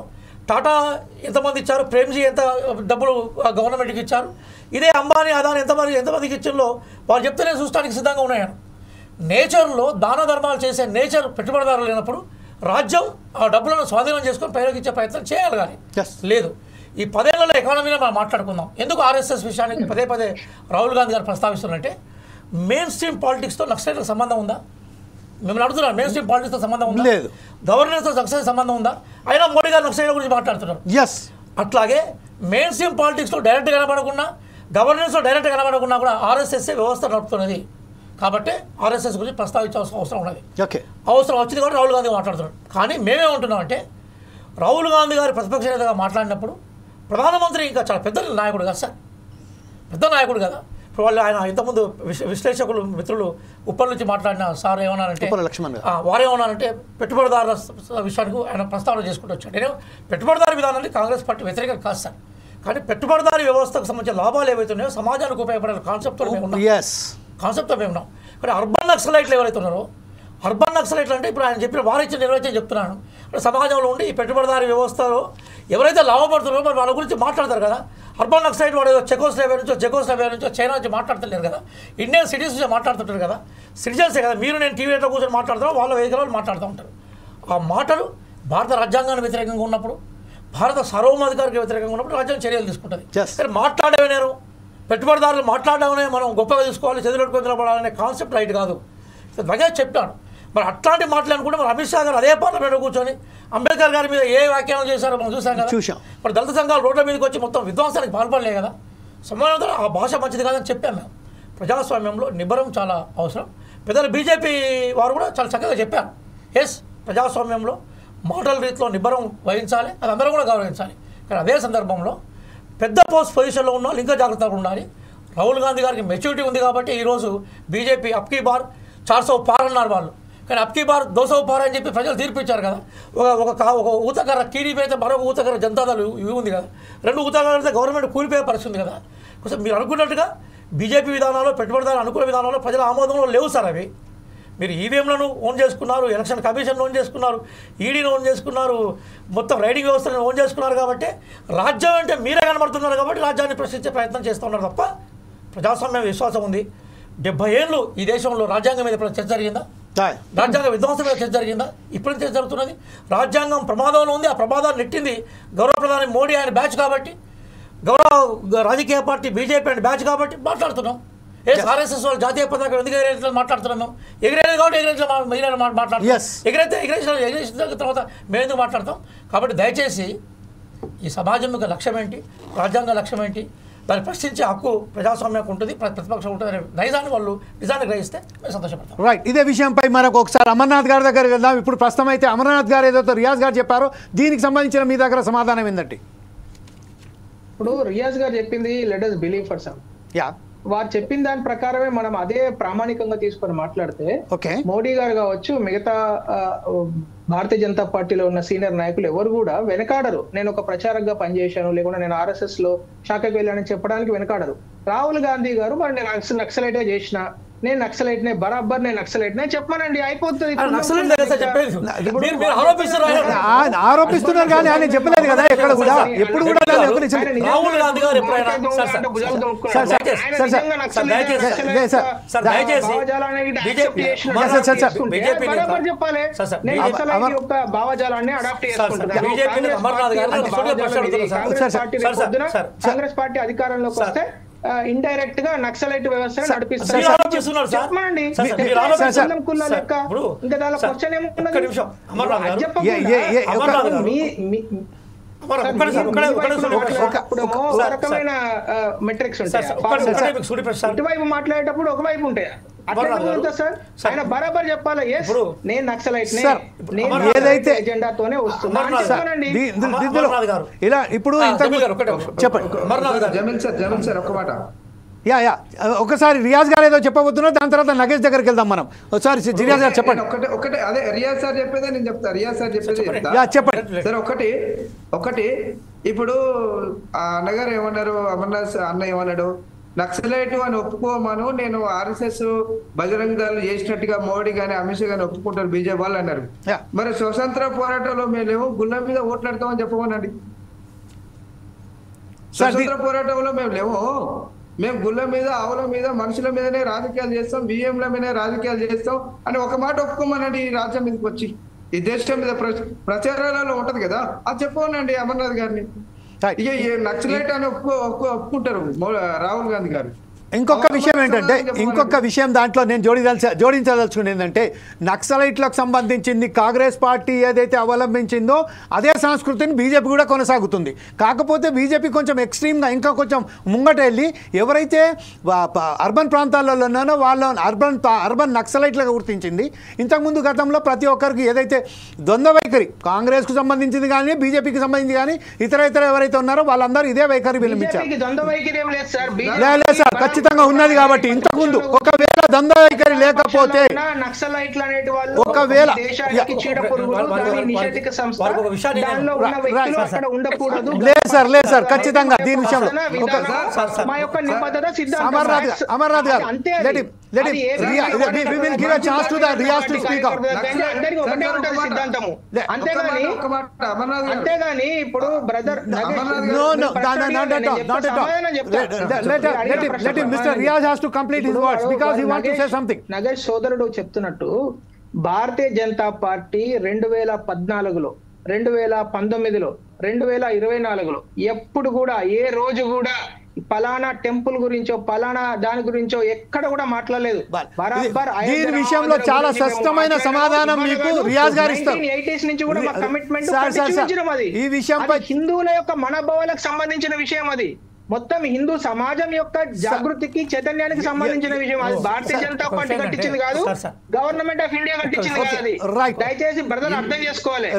టాటా ఎంతమంది ఇచ్చారు, ప్రేమ్జీ ఎంత డబ్బులు గవర్నమెంట్కి ఇచ్చారు, ఇదే అంబానీ అదాని ఎంతమందికి ఇచ్చిందో వాళ్ళు చెప్తే నేను చూడటానికి సిద్ధంగా ఉన్నాను. నేచర్లో దాన ధర్మాలు చేసే నేచర్ పెట్టుబడిదారులు లేనప్పుడు రాజ్యం ఆ డబ్బులను స్వాధీనం చేసుకొని ప్రయోగించే ప్రయత్నం చేయగలగాలి. లేదు. ఈ 10 ఏళ్లలో ఎకానమీలో మనం మాట్లాడుకుందాం. ఎందుకు ఆర్ఎస్ఎస్ విషయానికి పదే రాహుల్ గాంధీ గారు ప్రస్తావిస్తున్నారంటే మెయిన్ స్ట్రీమ్ పాలిటిక్స్తో నక్సలైట్లకు సంబంధం ఉందా? మిమ్మల్ని అడుగుతున్నారు, మెయిన్ స్ట్రీమ్ పాలిటిక్స్తో సంబంధం ఉందా? లేదు. గవర్నెన్స్తో సక్సెస్ సంబంధం ఉందా? అయినా మోడీ గారు నక్సలైట్ల గురించి మాట్లాడుతున్నారు. అట్లాగే మెయిన్ స్ట్రీమ్ పాలిటిక్స్లో డైరెక్ట్ కనబడకుండా గవర్నెన్స్లో డైరెక్ట్ కనబడకుండా కూడా ఆర్ఎస్ఎస్ వ్యవస్థ నడుపుతున్నది. కాబట్టి ఆర్ఎస్ఎస్ గురించి ప్రస్తావించాల్సిన అవసరం ఉన్నది. అవసరం వచ్చింది కాబట్టి రాహుల్ గాంధీ మాట్లాడుతున్నాడు. కానీ మేమేమంటున్నామంటే రాహుల్ గాంధీ గారి ప్రతిపక్ష నేతగా మాట్లాడినప్పుడు ప్రధానమంత్రి ఇంకా చాలా పెద్ద నాయకుడు కదా సార్, పెద్ద నాయకుడు కదా. ఇప్పుడు వాళ్ళు ఆయన ఇంతకుముందు విశ్లేషకులు మిత్రులు ఉప్పల్ నుంచి మాట్లాడిన సార్ ఏమన్నారంటే వారు ఏమన్నారంటే పెట్టుబడిదారుల విషయానికి ఆయన ప్రస్తావన చేసుకుంటూ వచ్చాడు. నేను పెట్టుబడిదారు విధానాన్ని కాంగ్రెస్ పార్టీ వ్యతిరేకం కాదు సార్, కానీ పెట్టుబడిదారీ వ్యవస్థకు సంబంధించిన లాభాలు ఏవైతున్నాయో సమాజానికి ఉపయోగపడే కాన్సెప్ట్తో మేము ఉన్నాం. కానీ అర్బన్ నక్సలైట్లు ఎవరైతే ఉన్నారో, అర్బన్ నక్సలైట్లు అంటే ఇప్పుడు ఆయన చెప్పిన వారు ఇచ్చిన నిర్వచనం చెప్తున్నాను. సమాజంలో ఉండి ఈ పెట్టుబడిదారీ వ్యవస్థలో ఎవరైతే లాభపడుతున్నారో మరి వాళ్ళ గురించి మాట్లాడతారు కదా. అర్బన్ నక్సలైట్ వాడు చెకోస్లోవేనియా నుంచో చైనా నుంచి మాట్లాడతలేరు కదా, ఇండియన్ సిటీస్ నుంచి మాట్లాడుతుంటారు కదా, సిటిజన్సే కదా. మీరు నేను టీవీలో కూర్చొని మాట్లాడుతున్నాం, వాళ్ళ వేదికలో మాట్లాడుతూ ఉంటారు. ఆ మాటలు భారత రాజ్యాంగానికి వ్యతిరేకంగా ఉన్నప్పుడు, భారత సార్వభౌమాధికారికి వ్యతిరేకంగా ఉన్నప్పుడు రాజ్యాంగం చర్యలు తీసుకుంటుంది. సరే, మాట్లాడేవి నేను పెట్టుబడిదారులు మాట్లాడడమనే మనం గొప్పగా తీసుకోవాలి, చేతులెట్టుకొని నిలబడాలనే కాన్సెప్ట్ రైట్ కాదు. దగ్గర చెప్పాడు. మరి అట్లాంటి మాట్లాడుకుంటే మరి అమిత్ షా గారు అదే పార్లమెంట్లో కూర్చొని అంబేద్కర్ గారి మీద ఏ వ్యాఖ్యానం చేశారో మనం చూసాం కదా. మరి దళిత సంఘాలు రోడ్ల మీదకి వచ్చి మొత్తం విధ్వంసానికి పాల్పడలే కదా. సమానంగా ఆ భాష మంచిది కాదని చెప్పాం మేము. ప్రజాస్వామ్యంలో నిబ్బరం చాలా అవసరం. పెద్దలు బీజేపీ వారు కూడా చాలా చక్కగా చెప్పారు. ప్రజాస్వామ్యంలో మాటల రీతిలో నిబ్బరం వహించాలి, అది అందరూ కూడా గౌరవించాలి. కానీ అదే సందర్భంలో పెద్ద పోస్ట్ పొజిషన్లో ఉన్న వాళ్ళు ఇంకా జాగ్రత్తగా ఉండాలి. రాహుల్ గాంధీ గారికి మెచ్యూరిటీ ఉంది కాబట్టి ఈరోజు బీజేపీ అబ్కీ బార్ 400 పార్ అన్నారు వాళ్ళు. కానీ అబ్కీ బార్ 200 పార్ అని చెప్పి ప్రజలు తీర్పిచ్చారు కదా. ఒక ఊతకర్ర టీడీపీ అయితే మరొక ఊతకర్ర జనతాదళ్ ఇవి ఉంది కదా. 2 ఊతకర్ర అయితే గవర్నమెంట్ కూలిపోయే పరిస్థితి ఉంది కదా. కొంచెం మీరు అనుకున్నట్టుగా బీజేపీ విధానాలు, పెట్టుబడిదారులు అనుకూల విధానాలు ప్రజల ఆమోదంలో లేవు సార్. అవి మీరు ఈవీఎంలను ఓన్ చేసుకున్నారు, ఎలక్షన్ కమిషన్ ఓన్ చేసుకున్నారు, ఈడీని ఓన్ చేసుకున్నారు, మొత్తం రైడింగ్ వ్యవస్థను ఓన్ చేసుకున్నారు. కాబట్టి రాజ్యం అంటే మీరే కనబడుతున్నారు కాబట్టి రాజ్యాన్ని ప్రశ్నించే ప్రయత్నం చేస్తూ ఉన్నారు తప్ప ప్రజాస్వామ్యం విశ్వాసం ఉంది. 70 ఏళ్ళు ఈ దేశంలో రాజ్యాంగం మీద ఎప్పుడు చర్చ జరిగిందా? రాజ్యాంగ విధ్వంసం మీద చర్చ జరిగిందా? ఇప్పుడు చర్చ జరుగుతున్నది. రాజ్యాంగం ప్రమాదంలో ఉంది. ఆ ప్రమాదాన్ని నెట్టింది గౌరవ ప్రధాని మోడీ ఆయన బ్యాచ్ కాబట్టి, గౌరవ రాజకీయ పార్టీ బీజేపీ ఆయన బ్యాచ్ కాబట్టి మాట్లాడుతున్నాం. ఆర్ఎస్ఎస్ వాళ్ళు జాతీయ పతాకం ఎందుకు ఎగిరేట్లేదు మాట్లాడుతున్నాం? ఎగిరేది కాబట్టి ఎగిరేసిన తర్వాత మేము ఎందుకు మాట్లాడతాం? కాబట్టి దయచేసి ఈ సమాజం యొక్క లక్ష్యం ఏంటి, రాజ్యాంగ లక్ష్యం ఏంటి, దాన్ని ప్రశ్నించే హక్కు ప్రజాస్వామ్యానికి ఉంటుంది, ప్రతిపక్షం ఉంటుంది అనే నైజాన్ని వాళ్ళు నిజాన్ని గ్రహిస్తే మేము సంతోషపడతాం. రైట్. ఇదే విషయంపై ఒకసారి అమర్నాథ్ గారి దగ్గరికి వెళ్దాం. ఇప్పుడు ప్రస్తుతం అయితే అమర్నాథ్ గారు ఏదైతే రియాజ్ గారు చెప్పారో దీనికి సంబంధించిన మీ దగ్గర సమాధానం ఏంటంటే, ఇప్పుడు రియాజ్ గారు చెప్పింది let us believe for some. వారు చెప్పిన దాని ప్రకారమే మనం అదే ప్రామాణికంగా తీసుకొని మాట్లాడితే మోడీ గారు కావచ్చు, మిగతా భారతీయ జనతా పార్టీలో ఉన్న సీనియర్ నాయకులు ఎవరు కూడా వెనకాడరు. నేను ఒక ప్రచారంగా పనిచేశాను, లేకుండా నేను ఆర్ఎస్ఎస్ లో శాఖకు వెళ్ళానని చెప్పడానికి వెనకాడరు. రాహుల్ గాంధీ గారు మరి నేను నక్సలైటే చేసిన, నేను నక్సలైట్ నే, బరాబర్ నేను నక్సలైట్ నే చెప్పానండి, అయిపోతుంది. ఆరోపిస్తున్నారు కానీ ఆయన చెప్పలేదు కదా ఎక్కడ కూడా, ఎప్పుడు కూడా. రాహుల్ గాంధీ గారు భావజాలాన్ని అడాప్ట్ కాంగ్రెస్ పార్టీ అధికారంలోకి వస్తే ఇండైరెక్ట్ గా నక్సలైట్ వ్యవస్థను మీరు నడిపిస్తారు. ఆలోచిస్తున్నారు సార్. చెప్పమండి. సార్, సార్, మీరు ఆలోచిస్తున్నారు. కులం కుల సార్, లెక్క. ఇప్పుడు ఇంకా దానిలో సార్, క్వశ్చన్ ఒక్క ఏమున్నది? నిమిషం. అమర్నాథ్ గారు. అది చెప్పకుండా అమర్నాథ్ గారు. రకమైన మెట్రిక్స్ ఉంటాయి. ఇటువైపు మాట్లాడేటప్పుడు ఒకవైపు ఉంటాయి. అట్లా సార్ ఆయన బరాబర్ చెప్పాలి. నేను నక్సలైట్ ఏదైతే ఎజెండాతోనే ఇలా ఇప్పుడు చెప్పండి. జమీల్ సార్ ఒక్క మాట. యా ఒకసారి రియాజ్ గారు ఏదో చెప్పబోతున్నారు, దాని తర్వాత నగేష్ దగ్గరికి వెళ్దాం మనం. ఒకసారి రియాజ్ గారు చెప్పండి. ఒకటే అదే రియాజ్ సార్ చెప్పేదే నేను చెప్తా. రియాజ్ సార్ చెప్పేది చెప్పండి సార్. ఒకటి ఇప్పుడు ఆ అన్నగారు ఏమన్నారు, అమర్నాథ్ అన్న ఏమన్నాడు, నక్సలైట్ అని ఒప్పుకోమను, నేను ఆర్ఎస్ఎస్ బజరంగ దళాలు చేసినట్టుగా మోడీ గానీ అమిత్ షా గానీ ఒప్పుకుంటారు బీజేపీ వాళ్ళు అన్నారు. మరి స్వతంత్ర పోరాటంలో మేము గుళ్ళ మీద ఓట్లాడతామని చెప్పమనండి. స్వతంత్ర పోరాటంలో మేము లేవు. మేము గుళ్ళ మీద, ఆవుల మీద, మనుషుల మీదనే రాజకీయాలు చేస్తాం, బియ్యంల మీదనే రాజకీయాలు చేస్తాం అని ఒక మాట ఒప్పుకోమనండి. ఈ రాజ్యం మీదకి వచ్చి ఈ దేశం మీద ప్రచారాలలో ఉంటది కదా, అది చెప్పమనండి అమర్నాథ్ గారిని. ఇక నక్సలైట్ అని ఒప్పుకుంటారు రాహుల్ గాంధీ గారు. ఇంకొక విషయం ఏంటంటే, ఇంకొక విషయం దాంట్లో నేను జోడించదలుచుకుని ఏంటంటే, నక్సలైట్లకు సంబంధించింది కాంగ్రెస్ పార్టీ ఏదైతే అవలంబించిందో అదే సంస్కృతిని బీజేపీ కూడా కొనసాగుతుంది. కాకపోతే బీజేపీ కొంచెం ఎక్స్ట్రీమ్గా ఇంకా కొంచెం ముంగట వెళ్ళి ఎవరైతే అర్బన్ ప్రాంతాలలో ఉన్నానో వాళ్ళ అర్బన్ నక్సలైట్లుగా గుర్తించింది. ఇంతకుముందు గతంలో ప్రతి ఒక్కరికి ఏదైతే ద్వంద్వ వైఖరి కాంగ్రెస్కు సంబంధించింది కానీ బీజేపీకి సంబంధించి కానీ ఇతర ఎవరైతే ఉన్నారో వాళ్ళందరూ ఇదే వైఖరి విలమించారు. లేదు సార్, ఖచ్చితంగా ఉన్నది. కాబట్టి ఇంతకుముందు ఒకవేళ ద్వంద్వ వైఖరి లేకపోతే, ఒకవేళ లేదు సార్ ఖచ్చితంగా దీని విషయంలో అమర్నాథ్ గారు అంతేగాని ఇప్పుడు బ్రదర్ నగేష్ సోదరుడు చెప్తున్నట్టు భారతీయ జనతా పార్టీ 2014లో 2019లో 2024లో ఎప్పుడు కూడా ఏ రోజు కూడా పలానా టెంపుల్ గురించో పలానా దాని గురించో ఎక్కడ కూడా మాట్లాడలేదు. దీని విషయంలో చాలా స్పష్టమైన సమాధానం మీకు రియాజ్ గారు ఇస్తారు. 1980s నుంచి కూడా మా కమిట్మెంట్ ఈ విషయంపై హిందువుల యొక్క మనోభావాలకు సంబంధించిన విషయం. అది మొత్తం హిందూ సమాజం యొక్క జాగృతికి చైతన్యానికి సంబంధించిన విషయం. అది భారతీయ జనతా పార్టీ కట్టించింది కాదు, గవర్నమెంట్ ఆఫ్ ఇండియా కట్టించింది కాదు. అది దయచేసి బ్రదర్ అర్థం చేసుకోవాలి.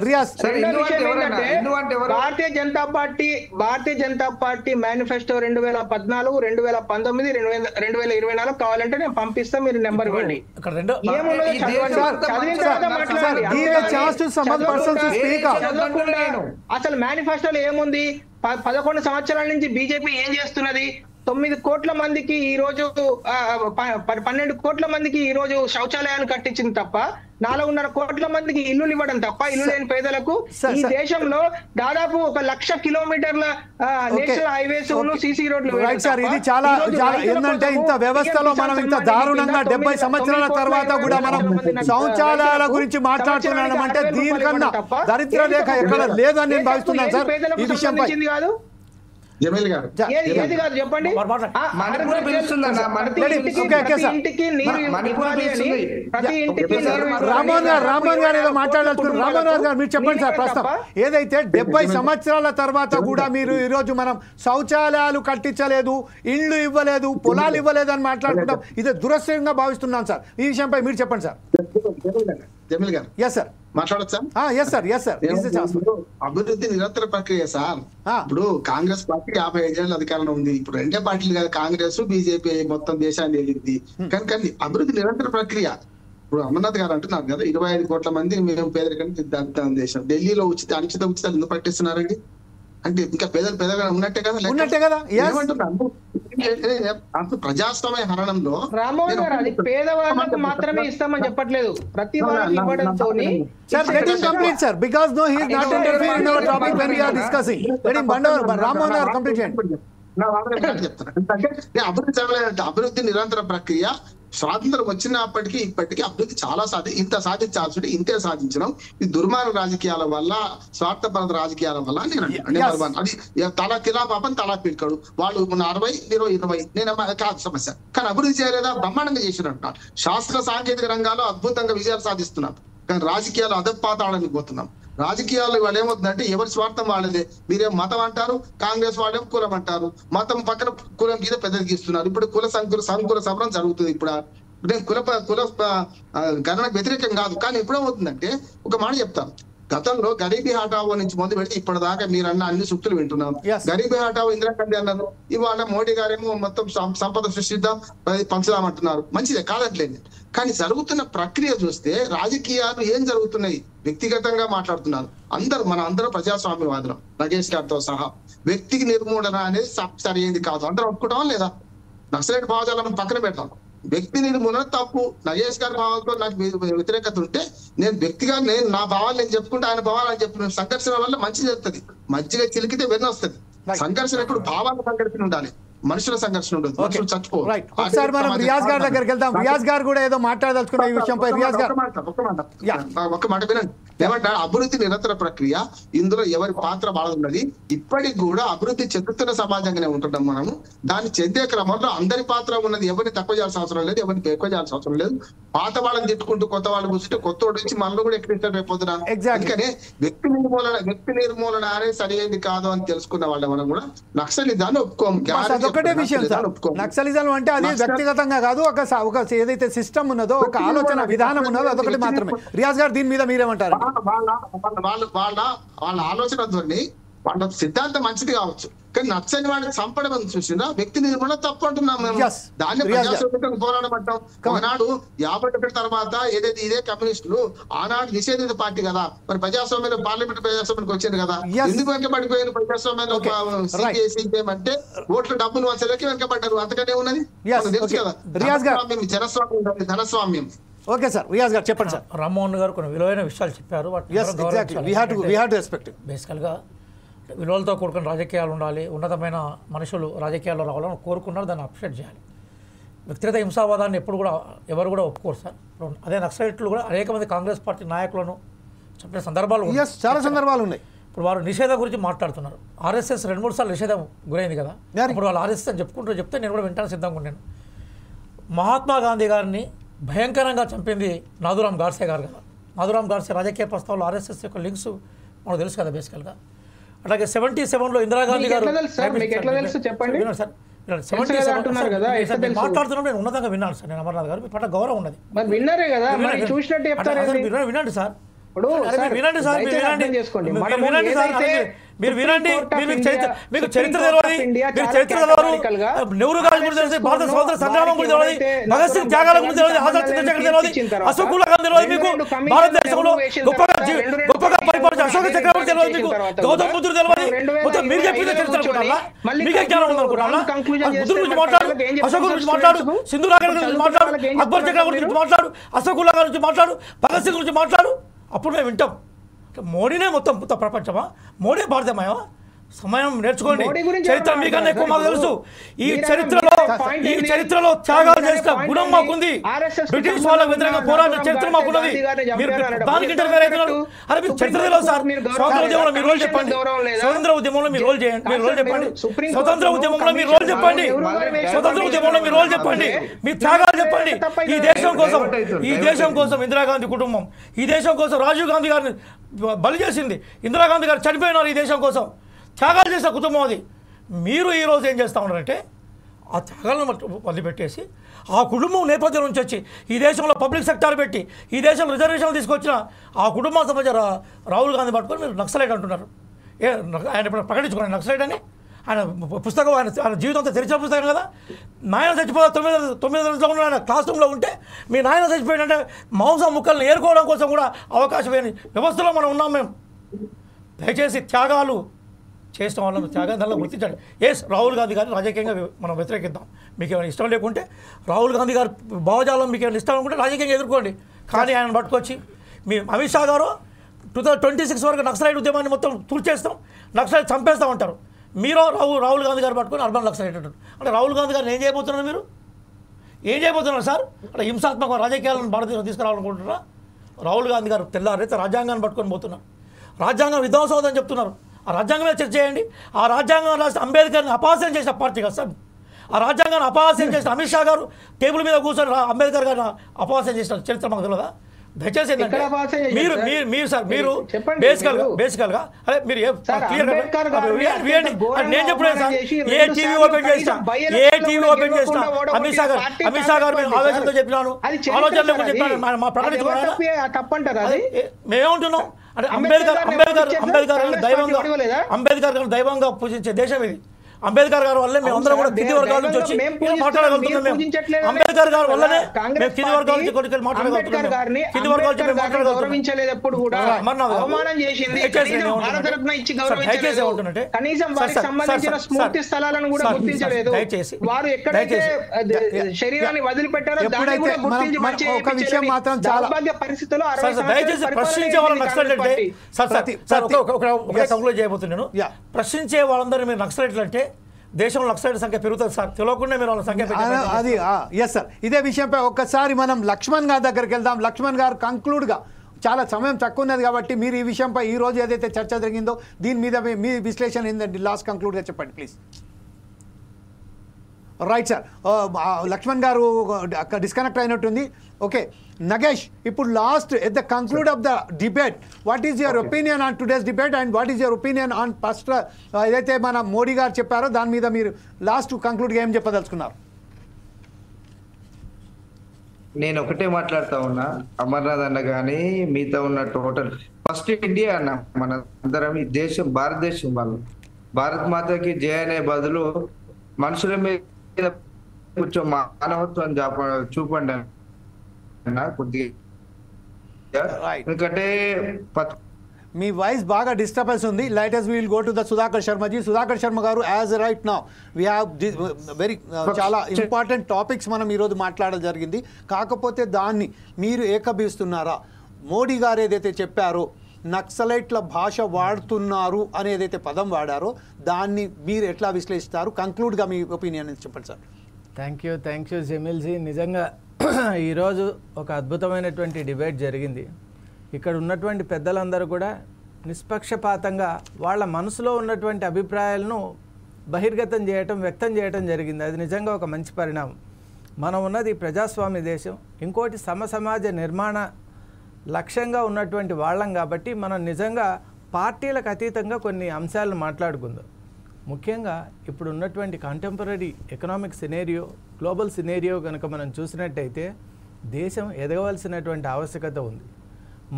భారతీయ జనతా పార్టీ మేనిఫెస్టో 2014, 2019, 2024 కావాలంటే నేను పంపిస్తా, మీరు నెంబర్ ఇవ్వండి. అసలు మేనిఫెస్టోలో ఏముంది? 11 సంవత్సరాల నుంచి బీజేపీ ఏం చేస్తున్నది? 9 కోట్ల మందికి ఈ రోజు 12 కోట్ల మందికి ఈ రోజు శౌచాలయాలు కట్టించింది తప్ప 4.5 కోట్ల మందికి ఇల్లులు ఇవ్వడం తప్ప, ఇల్లు లేని పేదలకు ఈ దేశంలో దాదాపు 1,00,000 కిలోమీటర్ల నేషనల్ హైవేస్ సిసి రోడ్లు. ఇది చాలా ఏంటంటే ఇంత వ్యవస్థలో మనం ఇంత దారుణంగా 70 సంవత్సరాల తర్వాత కూడా మనం శౌచాలయాల గురించి మాట్లాడుతున్నామంటే దీనికన్నా దరిద్ర రేఖ ఎక్కడ లేదని నేను భావిస్తున్నాను సార్. ఈ విషయంపై జమీల్ గారు ఏది కాదు చెప్పండి. రామ్మోహన్ గారు ఏదో మాట్లాడాల్సుకున్నారు. రామ్మోహన్ గారు మీరు చెప్పండి సార్. ప్రస్తుతం ఏదైతే 70 సంవత్సరాల తర్వాత కూడా మీరు ఈరోజు మనం శౌచాలయాలు కట్టించలేదు, ఇండ్లు ఇవ్వలేదు, పొలాలు ఇవ్వలేదు అని మాట్లాడుకుంటాం. ఇది దురదృష్టంగా భావిస్తున్నాను సార్. ఈ విషయంపై మీరు చెప్పండి సార్. జమీల్ గారు ఎస్ సార్ మాట్లాడచ్చా? అభివృద్ధి నిరంతర ప్రక్రియ సార్. ఇప్పుడు కాంగ్రెస్ పార్టీ 55 ఏళ్ళ అధికారంలో ఉంది. ఇప్పుడు రెండే పార్టీలు కదా, కాంగ్రెస్ బీజేపీ మొత్తం దేశాన్ని వెళ్ళింది. కానీ అభివృద్ధి నిరంతర ప్రక్రియ. ఇప్పుడు అమర్నాథ్ గారు అంటున్నారు కదా, 25 కోట్ల మంది మేము పేదరికానికి దాని దేశం. ఢిల్లీలో అనిశ్చిత ఉచితాలు ఎందుకు పట్టిస్తున్నారండి? అంటే ఇంకా పేదగా ఉన్నట్టే కదా. ఏమంటున్నారు? ప్రజాస్వామ్య హరణంలో రామ్మోహన్ గారు అది పేదవాళ్ళకు మాత్రమే ఇస్తామని చెప్పట్లేదు, ప్రతి వాళ్ళకి ఇవ్వడంతో. అభివృద్ధి నిరంతర ప్రక్రియ. స్వాతంత్రం వచ్చినప్పటికీ ఇప్పటికీ అభివృద్ధి చాలా ఇంత సాధించాల్సి ఉంటే ఇంతే సాధించడం ఈ దుర్మార్గ రాజకీయాల వల్ల, స్వార్థపరత రాజకీయాల వల్ల నేను అంటున్నాను. అది తలా కిలా పాపం తలా పిల్కడు, వాళ్ళు 60 మీరు 20 నేను కాదు సమస్య. కానీ అభివృద్ధి చేయలేదా? బ్రహ్మాండంగా చేసినట్టున్నారు. శాస్త్ర సాంకేతిక రంగాల్లో అద్భుతంగా విజయాలు సాధిస్తున్నారు. కానీ రాజకీయాలు అధపాతాళానికి పోతున్నాం. రాజకీయాల్లో వాళ్ళు ఏమవుతుందంటే ఎవరి స్వార్థం వాళ్ళదే. మీరేం మతం అంటారు, కాంగ్రెస్ వాళ్ళేం కులం అంటారు, మతం పక్కన కులం గీత పెద్దది గీస్తున్నారు. ఇప్పుడు కుల సంకుల సమరం జరుగుతుంది. ఇప్పుడు నేను కుల గణనకు వ్యతిరేకం కాదు, కానీ ఎప్పుడేమవుతుందంటే ఒక మాట చెప్తాను. గతంలో గరీబీ హఠావో నుంచి మొదలు పెడితే ఇప్పటిదాకా మీరన్న అన్ని సూక్తులు వింటున్నాం. గరీబీ హఠావో ఇందిరాగాంధీ అన్నారు, ఇవాళ మోడీ గారేమో మొత్తం సంపద సృష్టిద్దాం పంచుదామంటున్నారు. మంచిదే, కాదట్లేదు. కానీ జరుగుతున్న ప్రక్రియ చూస్తే రాజకీయాలు ఏం జరుగుతున్నాయి? వ్యక్తిగతంగా మాట్లాడుతున్నారు అందరూ ప్రజాస్వామ్యవాదులు, నగేష్ గారితో సహా. వ్యక్తికి నిర్మూలన అనేది సరైనది కాదు, అందరూ ఒప్పుకుంటాం లేదా? నక్సలైట్ భావజాలను పక్కన పెడతాం. వ్యక్తి నిర్మూలన తప్పు. నగేష్ గారి భావాలతో నాకు వ్యతిరేకత ఉంటే నేను వ్యక్తిగా నా భావాలు నేను చెప్పుకుంటే ఆయన భావాలు అని చెప్పిన సంఘర్షణ వల్ల మంచి జరుగుతుంది. మధ్యగా చిలికితే వెన్న వస్తుంది. సంఘర్షణ ఎప్పుడు భావాల సంఘర్షణ ఉండాలి, మనుషుల సంఘర్షణ ఉండదు. మనుషులు చచ్చిపోవాలి. ఒకసారి మనం రియాజ్ గారి దగ్గరికి వెళ్దాం. రియాజ్ గారు కూడా ఏదో మాట్లాడదలుచుకున్న ఈ విషయంపై. రియాజ్ గారు ఒక మాట వినండి. ఏమంటారు? అభివృద్ధి నిరంతర ప్రక్రియ, ఇందులో ఎవరి పాత్ర బాగున్నది. ఇప్పటికి కూడా అభివృద్ధి చెందుతున్న సమాజంగానే ఉంటున్నాం మనము. దాన్ని చెందే క్రమంలో అందరి పాత్ర ఉన్నది. ఎవరిని తక్కువ చేయాల్సిన అవసరం లేదు, ఎవరిని ఎక్కువ చేయాల్సిన అవసరం లేదు. పాత వాళ్ళని తిట్టుకుంటూ కొత్త వాళ్ళు కూర్చుంటే కొత్త వాడు నుంచి మనలో కూడా ఎక్కిస్తారు రేపొద్దున. అందుకనే వ్యక్తి నిర్మూలన అనేది సరైనది కాదు అని తెలుసుకున్న వాళ్ళ మనం కూడా నక్సలిజాన్ని ఒప్పుకోము. ఒకటే విషయం సార్, నక్సలిజం అంటే అది వ్యక్తిగతంగా కాదు, ఒక ఏదైతే సిస్టమ్ ఉన్నదో, ఒక ఆలోచన విధానం ఉన్నదో అదొకటి మాత్రమే. రియాజ్ గారు దీని మీద మీరేమంటారు? వాళ్ళ ఆలోచన ధోరణి, వాళ్ళ సిద్ధాంతం మంచిది కావచ్చు, కానీ నచ్చని వాడిని చంపడం అని చూసినా వ్యక్తి నిర్మూలన తప్పు అంటున్నాం మేము. దాన్ని ప్రజాస్వామ్యం పోరాటం అంటాం. ఒకనాడు 51 తర్వాత ఏదైతే ఇదే కమ్యూనిస్టులు ఆనాడు నిషేధిత పార్టీ కదా, మరి ప్రజాస్వామ్యంలో పార్లమెంట్ ప్రజాస్వామ్యానికి వచ్చింది కదా. ఎందుకు వెనకబడిపోయారు ప్రజాస్వామ్యంలో? అంటే ఓట్ల డబ్బులు వచ్చేదానికి వెనకబడ్డారు. అంతకంటే ఉన్నది తెలుసు కదా. జనస్వామ్యం, ధనస్వామ్యం. ఓకే సార్, రియాజ్ గారు చెప్పండి సార్. రామ్మోహన్ గారు కొన్ని విలువైన విషయాలు చెప్పారు. బేసికల్గా విలువలతో కూడుకున్న రాజకీయాలు ఉండాలి, ఉన్నతమైన మనుషులు రాజకీయాల్లో రావాలని కోరుకున్నారు, దాన్ని అప్రిషియేట్ చేయాలి. వ్యక్తిగత హింసావాదాన్ని ఎప్పుడు కూడా ఎవరు కూడా ఒప్పుకోరు సార్. అదే నక్సలైట్లు కూడా అనేక మంది కాంగ్రెస్ పార్టీ నాయకులను చెప్పిన సందర్భాలు చాలా సందర్భాలు ఉన్నాయి. ఇప్పుడు వారు నిషేధం గురించి మాట్లాడుతున్నారు. ఆర్ఎస్ఎస్ 2-3 సార్లు నిషేధం గురైంది కదా. ఇప్పుడు వాళ్ళు ఆర్ఎస్ఎస్ అని చెప్తే నేను కూడా వింటాను సిద్ధంగా ఉన్నాను. మహాత్మా గాంధీ గారిని భయంకరంగా చంపింది నాథురామ్ గాడ్సే గారు కదా. నాథురామ్ గాడ్సే రాజకీయ ప్రస్తావనలో ఆర్ఎస్ఎస్ యొక్క లింక్స్ మనకు తెలుసు కదా బేసికల్గా. అలాగే 77లో ఇందిరాగాంధీ గారు మాట్లాడుతున్నప్పుడు నేను ఉన్నతంగా విన్నాను సార్. నేను అమర్నాథ్ గారు మీ పట్ల గౌరవం ఉన్నది. వినండి సార్, వినండి సార్, మీరు వినండి. మీకు చరిత్ర తెలియదు, నెహ్రూ గారి గురించి తెలియదు, భారత స్వాతంత్ర సంగ్రామం గురించి తెలియదు, భగత్ సింగ్ త్యాగాల గురించి తెలియదు, ఆజాద్ చంద్రశేఖర్ తెలియదు, అశోక్ గాంధీ తెలియదు, మీకు భారతదేశంలో గొప్పగా పరిపాలించిన అశోక చక్రవర్తి తెలియదు, మీకు గౌతమ్ బుద్ధుడు తెలియదు. మొత్తం మీరు చెప్పిన చరిత్ర అనుకుంటారా? మీకే జ్ఞానం ఉందనుకుంటారా? బుద్ధుడు గురించి మాట్లాడు, అశోక్ గురించి మాట్లాడు, సింధు రాగర్ గురించి మాట్లాడు, అక్బర్ చక్రవర్తి గురించి మాట్లాడు, అశోక్ గారి గురించి మాట్లాడు, భగత్ సింగ్ గురించి మాట్లాడు. అప్పుడు మేము వింటాం. మోడీనే మొత్తం ప్రపంచమా? మోడీ భారతమయమా? సమయం నేర్చుకోండి. చరిత్ర మీకన్నా ఎక్కువ మాకు తెలుసు. ఈ చరిత్రలో త్యాగాలు చేసిన గుణం మాకుంది. బ్రిటిష్ వాళ్ళకు వ్యతిరేకంగా పోరాడిన చరిత్ర మాకున్నది. మీరు దానికి ఇంటర్ఫేర్ అవుతున్నారు. అరే మీకు చరిత్ర తెలియదు సార్. స్వాతంత్ర ఉద్యమంలో మీ రోల్ చెప్పండి. స్వతంత్ర ఉద్యమంలో మీ రోల్ చేయండి, మీరు రోల్ చెప్పండి. స్వతంత్ర ఉద్యమంలో మీ రోల్ చెప్పండి. స్వతంత్ర ఉద్యమంలో మీ రోల్ చెప్పండి. మీ త్యాగాలు చెప్పండి. ఈ దేశం కోసం ఇందిరాగాంధీ కుటుంబం, ఈ దేశం కోసం రాజీవ్ గాంధీ గారిని బలి చేసింది. ఇందిరాగాంధీ గారు చనిపోయినారు ఈ దేశం కోసం. త్యాగాలు చేసిన కుటుంబం అది. మీరు ఈరోజు ఏం చేస్తూ ఉన్నారంటే ఆ త్యాగాలను వదిలిపెట్టేసి ఆ కుటుంబం నేపథ్యం నుంచి వచ్చి ఈ దేశంలో పబ్లిక్ సెక్టార్ పెట్టి ఈ దేశంలో రిజర్వేషన్లు తీసుకొచ్చిన ఆ కుటుంబం సంబంధించిన రాహుల్ గాంధీ పట్టుకొని మీరు నక్సలైట్ అంటున్నారు. ఆయన ఇప్పుడు ప్రకటించుకున్నాను నక్సలైట్ అని. ఆయన పుస్తకం ఆయన జీవితంతో తెరిచిన పుస్తకం కదా. నాయన చచ్చిపోతే 9 రోజుల్లో ఆయన క్లాస్ రూమ్లో ఉంటే మీ నాయన చచ్చిపోయిందంటే మాంసం ముక్కల్ని ఏరుకోవడం కోసం కూడా అవకాశం లేని వ్యవస్థలో మనం ఉన్నాం మేము. దయచేసి త్యాగాలు చేసిన వాళ్ళని త్యాగాలను గుర్తించండి. రాహుల్ గాంధీ గారిని రాజకీయంగా మనం వ్యతిరేకిద్దాం. మీకు ఏమైనా ఇష్టం లేకుంటే రాహుల్ గాంధీ గారి భావజాలం మీకు ఏమైనా ఇష్టం అనుకుంటే రాజకీయంగా ఎదుర్కోండి. కానీ ఆయన పట్టుకొచ్చి మీ అమిత్ షా గారు 2026 వరకు నక్సలైట్ ఉద్యమాన్ని మొత్తం తుడిచేస్తాం, నక్సలైట్ చంపేస్తాం అంటారు. మీరు రాహుల్ గాంధీ గారు పట్టుకొని అర్బన్ నక్సలైట్ అంటారు. అంటే రాహుల్ గాంధీ గారిని ఏం చేయబోతున్నారు మీరు? ఏం చేయబోతున్నారు సార్? అంటే హింసాత్మక రాజకీయాలను భారతదేశం తీసుకురావాలనుకుంటున్నారా? రాహుల్ గాంధీ గారు తెల్లారైతే రాజ్యాంగాన్ని పట్టుకొని పోతున్నారు. రాజ్యాంగం విధ్వంసం అవుతుందని చెప్తున్నారు. ఆ రాజ్యాంగం మీద చర్చ చేయండి. ఆ రాజ్యాంగం రాసి అంబేద్కర్ని అపహాస్యం చేసిన పార్టీ కదా సార్. ఆ రాజ్యాంగాన్ని అపహాస్యం చేసిన అమిత్ షా గారు టేబుల్ మీద కూర్చొని అంబేద్కర్ గారిని అపహాస్యం చేసిన చరిత్ర మాకు తెలియదా? దయచేసి మీరు బేసికల్గా అదే మీరు నేను చెప్పలేదు సార్. ఏ టీవీ ఓపెన్ చేసినా అమిత్ షా గారు మేము ఆవేశంతో చెప్పినాను, ఆలోచనలు కూడా చెప్పాను. మా ప్రకటించుకున్నాను. మేమేమంటున్నాం అంటే అంబేద్కర్ గారు దైవంగా పూజించే దేశం ఇది. అంబేద్కర్ గారి వల్లే మేమందరం కూడా కింది వర్గాల నుంచి వచ్చి మాట్లాడగలుగుతున్నాం. మేము అంబేద్కర్ గారి వల్లనే మేము కింది వర్గాల నుంచి కొడుకు మాట్లాడగలుగుతున్నాం. కింది వర్గాల నుంచి ఒక విషయం మాత్రం చాలా దయచేసి ప్రశ్నించే వాళ్ళని నక్సలైట్ చేయబోతున్నాను. ప్రశ్నించే వాళ్ళందరూ మీరు నక్సలైట్లు అంటే దేశంలో నక్సలైట్ సంఖ్య పెరుగుతుంది సార్. తెలియకుండా మీరు వాళ్ళ సంఖ్య అది ఎస్ సార్. ఇదే విషయంపై ఒక్కసారి మనం లక్ష్మణ్ గారి దగ్గరికి వెళ్దాం. లక్ష్మణ్ గారు కంక్లూడ్గా, చాలా సమయం తక్కువ ఉన్నది కాబట్టి మీరు ఈ విషయంపై ఈ రోజు ఏదైతే చర్చ జరిగిందో దీని మీద మీ విశ్లేషణ ఏంటంటే లాస్ట్ కంక్లూడ్గా చెప్పండి ప్లీజ్. Right sir. లక్ష్మణ్ గారు డిస్కనెక్ట్ అయినట్టుంది. ఓకే నగేష్, ఇప్పుడు last at the conclude of the debate, what is your opinion on today's debate and what is your opinion on first ఏదైతే మన మోడీ గారు చెప్పారో దాని మీద మీరు లాస్ట్ కంక్లూడ్గా ఏం చెప్పదలుచుకున్నారు? నేను ఒకటే మాట్లాడుతా ఉన్నా, అమర్నాథ్ అన్న కానీ మిగతా ఉన్న టోటల్ ఫస్ట్ ఇండియా అన్న, మన అందరం ఈ దేశం భారతదేశం వాళ్ళు భారత్ మాతకి జయ అనే బదులు మనుషుల మీద కొంచెం మానవత్వం చూపండి అన్న కొద్దిగా. ఎందుకంటే మీ వాయిస్ బాగా డిస్టర్బెన్స్ ఉంది. Let's will go to the Sudhakar Sharmaji. Sudhakar Sharma garu, as right now we have very చాలా ఇంపార్టెంట్ టాపిక్స్ మనం ఈరోజు మాట్లాడడం జరిగింది. కాకపోతే దాన్ని మీరు ఏకీభవిస్తున్నారా? మోడీ గారు ఏదైతే చెప్పారో నక్సలైట్ల భాష వాడుతున్నారు అని ఏదైతే పదం వాడారో దాన్ని మీరు ఎట్లా విశ్లేషిస్తారు? కంక్లూడ్గా మీ ఒపీనియన్ చెప్పండి సార్. Thank you Jameelji. నిజంగా ఈరోజు ఒక అద్భుతమైనటువంటి డిబేట్ జరిగింది. ఇక్కడ ఉన్నటువంటి పెద్దలందరూ కూడా నిష్పక్షపాతంగా వాళ్ళ మనసులో ఉన్నటువంటి అభిప్రాయాలను బహిర్గతం చేయటం, వ్యక్తం చేయటం జరిగింది. అది నిజంగా ఒక మంచి పరిణామం. మనం ఉన్నది ప్రజాస్వామ్య దేశం, ఇంకోటి సమసమాజ నిర్మాణ లక్ష్యంగా ఉన్నటువంటి వాళ్ళం కాబట్టి మనం నిజంగా పార్టీలకు అతీతంగా కొన్ని అంశాలను మాట్లాడుకుందాం. ముఖ్యంగా ఇప్పుడు ఉన్నటువంటి contemporary economic scenario, global scenario కనుక మనం చూసినట్టయితే దేశం ఎదగవలసినటువంటి ఆవశ్యకత ఉంది.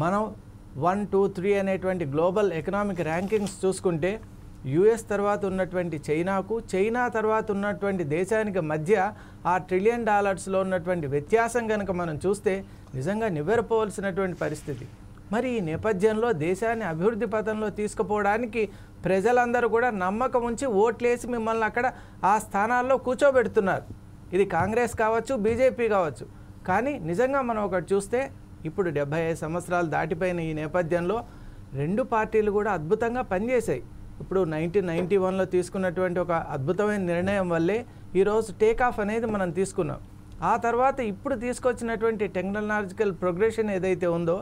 మనం 1, 2, 3 అనేటువంటి గ్లోబల్ ఎకనామిక్ ర్యాంకింగ్స్ చూసుకుంటే యుఎస్ తర్వాత ఉన్నటువంటి చైనాకు, చైనా తర్వాత ఉన్నటువంటి దేశానికి మధ్య ఆ $1 ట్రిలియన్ ఉన్నటువంటి వ్యత్యాసం కనుక మనం చూస్తే నిజంగా నివ్వెరపోవలసినటువంటి పరిస్థితి. మరి ఈ నేపథ్యంలో దేశాన్ని అభివృద్ధి పథంలో తీసుకుపోవడానికి ప్రజలందరూ కూడా నమ్మకం ఉంచి ఓట్లేసి మిమ్మల్ని అక్కడ ఆ స్థానాల్లో కూర్చోబెడుతున్నారు. ఇది కాంగ్రెస్ కావచ్చు, బీజేపీ కావచ్చు. కానీ నిజంగా మనం ఒకటి చూస్తే ఇప్పుడు 75 సంవత్సరాలు దాటిపోయిన ఈ నేపథ్యంలో రెండు పార్టీలు కూడా అద్భుతంగా పనిచేశాయి. ఇప్పుడు 1991లో తీసుకున్నటువంటి ఒక అద్భుతమైన నిర్ణయం వల్లే ఈరోజు టేక్ ఆఫ్ అనేది మనం తీసుకున్నాం. ఆ తర్వాత ఇప్పుడు తీసుకొచ్చినటువంటి టెక్నాలజికల్ ప్రోగ్రెషన్ ఏదైతే ఉందో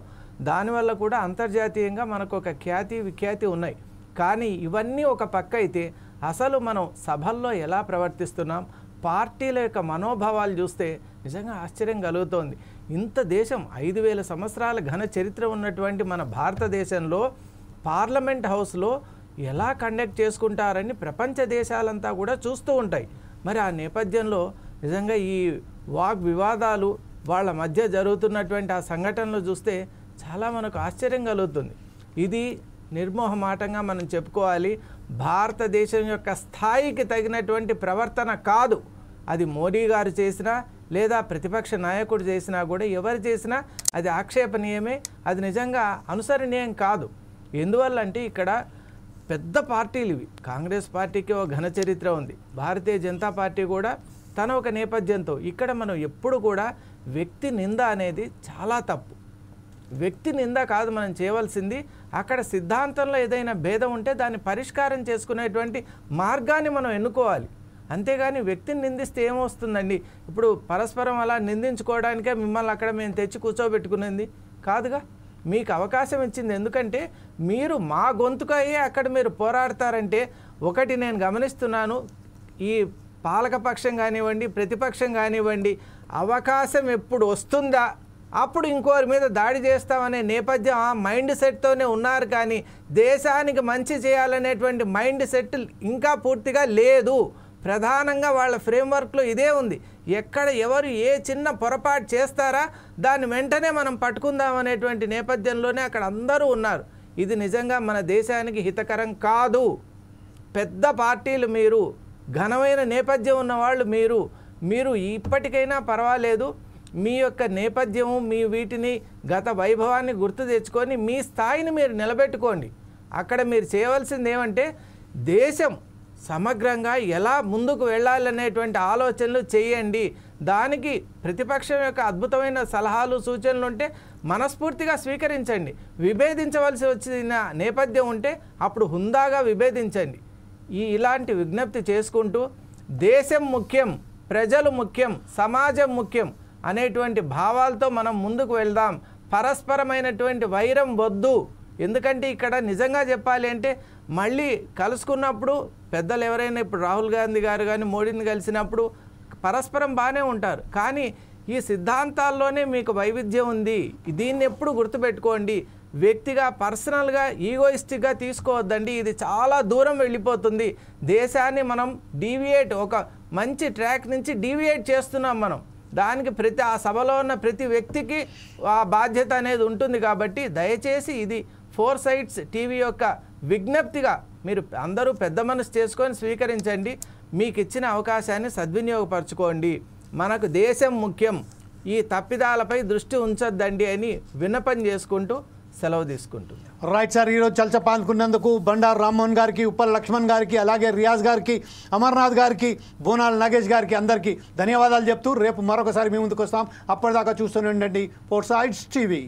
దానివల్ల కూడా అంతర్జాతీయంగా మనకు ఒక ఖ్యాతి విఖ్యాతి ఉన్నాయి. కానీ ఇవన్నీ ఒక పక్క అయితే అసలు మనం సభల్లో ఎలా ప్రవర్తిస్తున్నాం, పార్టీల యొక్క మనోభావాలు చూస్తే నిజంగా ఆశ్చర్యం కలుగుతోంది. ఇంత దేశం 5000 సంవత్సరాల ఘన చరిత్ర ఉన్నటువంటి మన భారతదేశంలో పార్లమెంట్ హౌస్లో ఎలా కండక్ట్ చేసుకుంటారని ప్రపంచ దేశాలంతా కూడా చూస్తూ ఉంటాయి. మరి ఆ నేపథ్యంలో నిజంగా ఈ వాగ్ వివాదాలు వాళ్ళ మధ్య జరుగుతున్నటువంటి ఆ సంఘటనలు చూస్తే చాలా మనకు ఆశ్చర్యం కలుగుతుంది. ఇది నిర్మోహమాటంగా మనం చెప్పుకోవాలి, భారతదేశం యొక్క స్థాయికి తగినటువంటి ప్రవర్తన కాదు. అది మోడీ గారు చేసినా లేదా ప్రతిపక్ష నాయకుడు చేసినా కూడా ఎవరు చేసినా అది ఆక్షేపణీయమే, అది నిజంగా అనుసరణీయం కాదు. ఎందువల్ల అంటే ఇక్కడ పెద్ద పార్టీలు ఇవి. కాంగ్రెస్ పార్టీకి ఒక ఘన చరిత్ర ఉంది, భారతీయ జనతా పార్టీ కూడా తన ఒక నేపథ్యంతో. ఇక్కడ మనం ఎప్పుడు కూడా వ్యక్తి నింద అనేది చాలా తప్పు. వ్యక్తి నింద కాదు మనం చేయవలసింది, అక్కడ సిద్ధాంతంలో ఏదైనా భేదం ఉంటే దాన్ని పరిష్కారం చేసుకునేటువంటి మార్గాన్ని మనం ఎన్నుకోవాలి. అంతేగాని వ్యక్తిని నిందిస్తే ఏమొస్తుందండి? ఇప్పుడు పరస్పరం అలా నిందించుకోవడానికే మిమ్మల్ని అక్కడ మేము తెచ్చి కూర్చోబెట్టుకునేది కాదుగా. మీకు అవకాశం ఇచ్చింది ఎందుకంటే మీరు మా గొంతుకయ్యే అక్కడ మీరు పోరాడతారంటే. ఒకటి నేను గమనిస్తున్నాను, ఈ పాలకపక్షం కానివ్వండి, ప్రతిపక్షం కానివ్వండి, అవకాశం ఎప్పుడు వస్తుందా అప్పుడు ఇంకోరి మీద దాడి చేస్తామనే నేపథ్యం ఆ మైండ్ సెట్తోనే ఉన్నారు. కానీ దేశానికి మంచి చేయాలనేటువంటి మైండ్ సెట్ ఇంకా పూర్తిగా లేదు. ప్రధానంగా వాళ్ళ ఫ్రేమ్వర్క్లో ఇదే ఉంది. ఎక్కడ ఎవరు ఏ చిన్న పొరపాటు చేస్తారా దాన్ని వెంటనే మనం పట్టుకుందాం అనేటువంటి నేపథ్యంలోనే అక్కడ అందరూ ఉన్నారు. ఇది నిజంగా మన దేశానికి హితకరం కాదు. పెద్ద పార్టీలు మీరు, ఘనమైన నేపథ్యం ఉన్నవాళ్ళు మీరు ఇప్పటికైనా పర్వాలేదు, మీ యొక్క నేపథ్యము మీ వీటిని గత వైభవాన్ని గుర్తు తెచ్చుకొని మీ స్థాయిని మీరు నిలబెట్టుకోండి. అక్కడ మీరు చేయవలసింది ఏమంటే దేశం సమగ్రంగా ఎలా ముందుకు వెళ్ళాలనేటువంటి ఆలోచనలు చేయండి. దానికి ప్రతిపక్షం యొక్క అద్భుతమైన సలహాలు సూచనలు ఉంటే మనస్ఫూర్తిగా స్వీకరించండి. విభేదించవలసి వచ్చిన నేపథ్యం ఉంటే అప్పుడు హుందాగా విభేదించండి. ఇలాంటి విజ్ఞప్తి చేసుకుంటూ దేశం ముఖ్యం, ప్రజలు ముఖ్యం, సమాజం ముఖ్యం అనేటువంటి భావాలతో మనం ముందుకు వెళ్దాం. పరస్పరమైనటువంటి వైరం వద్దు. ఎందుకంటే ఇక్కడ నిజంగా చెప్పాలి అంటే మళ్ళీ కలుసుకున్నప్పుడు పెద్దలు ఎవరైనా ఇప్పుడు రాహుల్ గాంధీ గారు కానీ మోడీని కలిసినప్పుడు పరస్పరం బాగానే ఉంటారు. కానీ ఈ సిద్ధాంతాల్లోనే మీకు వైవిధ్యం ఉంది. దీన్ని ఎప్పుడు గుర్తుపెట్టుకోండి. వ్యక్తిగా పర్సనల్గా ఈగోయిస్టిక్గా తీసుకోవద్దండి. ఇది చాలా దూరం వెళ్ళిపోతుంది. దేశాన్ని మనం డీవియేట్, ఒక మంచి ట్రాక్ నుంచి డీవియేట్ చేస్తున్నాం మనం. దానికి ఆ సభలో ఉన్న ప్రతి వ్యక్తికి ఆ బాధ్యత అనేది ఉంటుంది. కాబట్టి దయచేసి ఇది 4 Sides టీవీ యొక్క విజ్ఞప్తిగా మీరు అందరూ పెద్ద మనసు చేసుకొని స్వీకరించండి. మీకు ఇచ్చిన అవకాశాన్ని సద్వినియోగపరచుకోండి. మనకు దేశం ముఖ్యం, ఈ తప్పిదాలపై దృష్టి ఉంచొద్దండి అని విన్నపం చేసుకుంటూ సెలవు తీసుకుంటుంది. రైట్ సార్, ఈరోజు చర్చ పాల్గొన్నందుకు బండారు రామ్మోహన్ గారికి, ఉప్పల్ లక్ష్మణ్ గారికి, అలాగే రియాజ్ గారికి, అమర్నాథ్ గారికి, బోనాల్ నాగేష్ గారికి అందరికీ ధన్యవాదాలు చెప్తూ రేపు మరొకసారి మీ ముందుకు వస్తాం. అప్పటిదాకా చూస్తూనే ఉండండి 4 Sides టీవీ.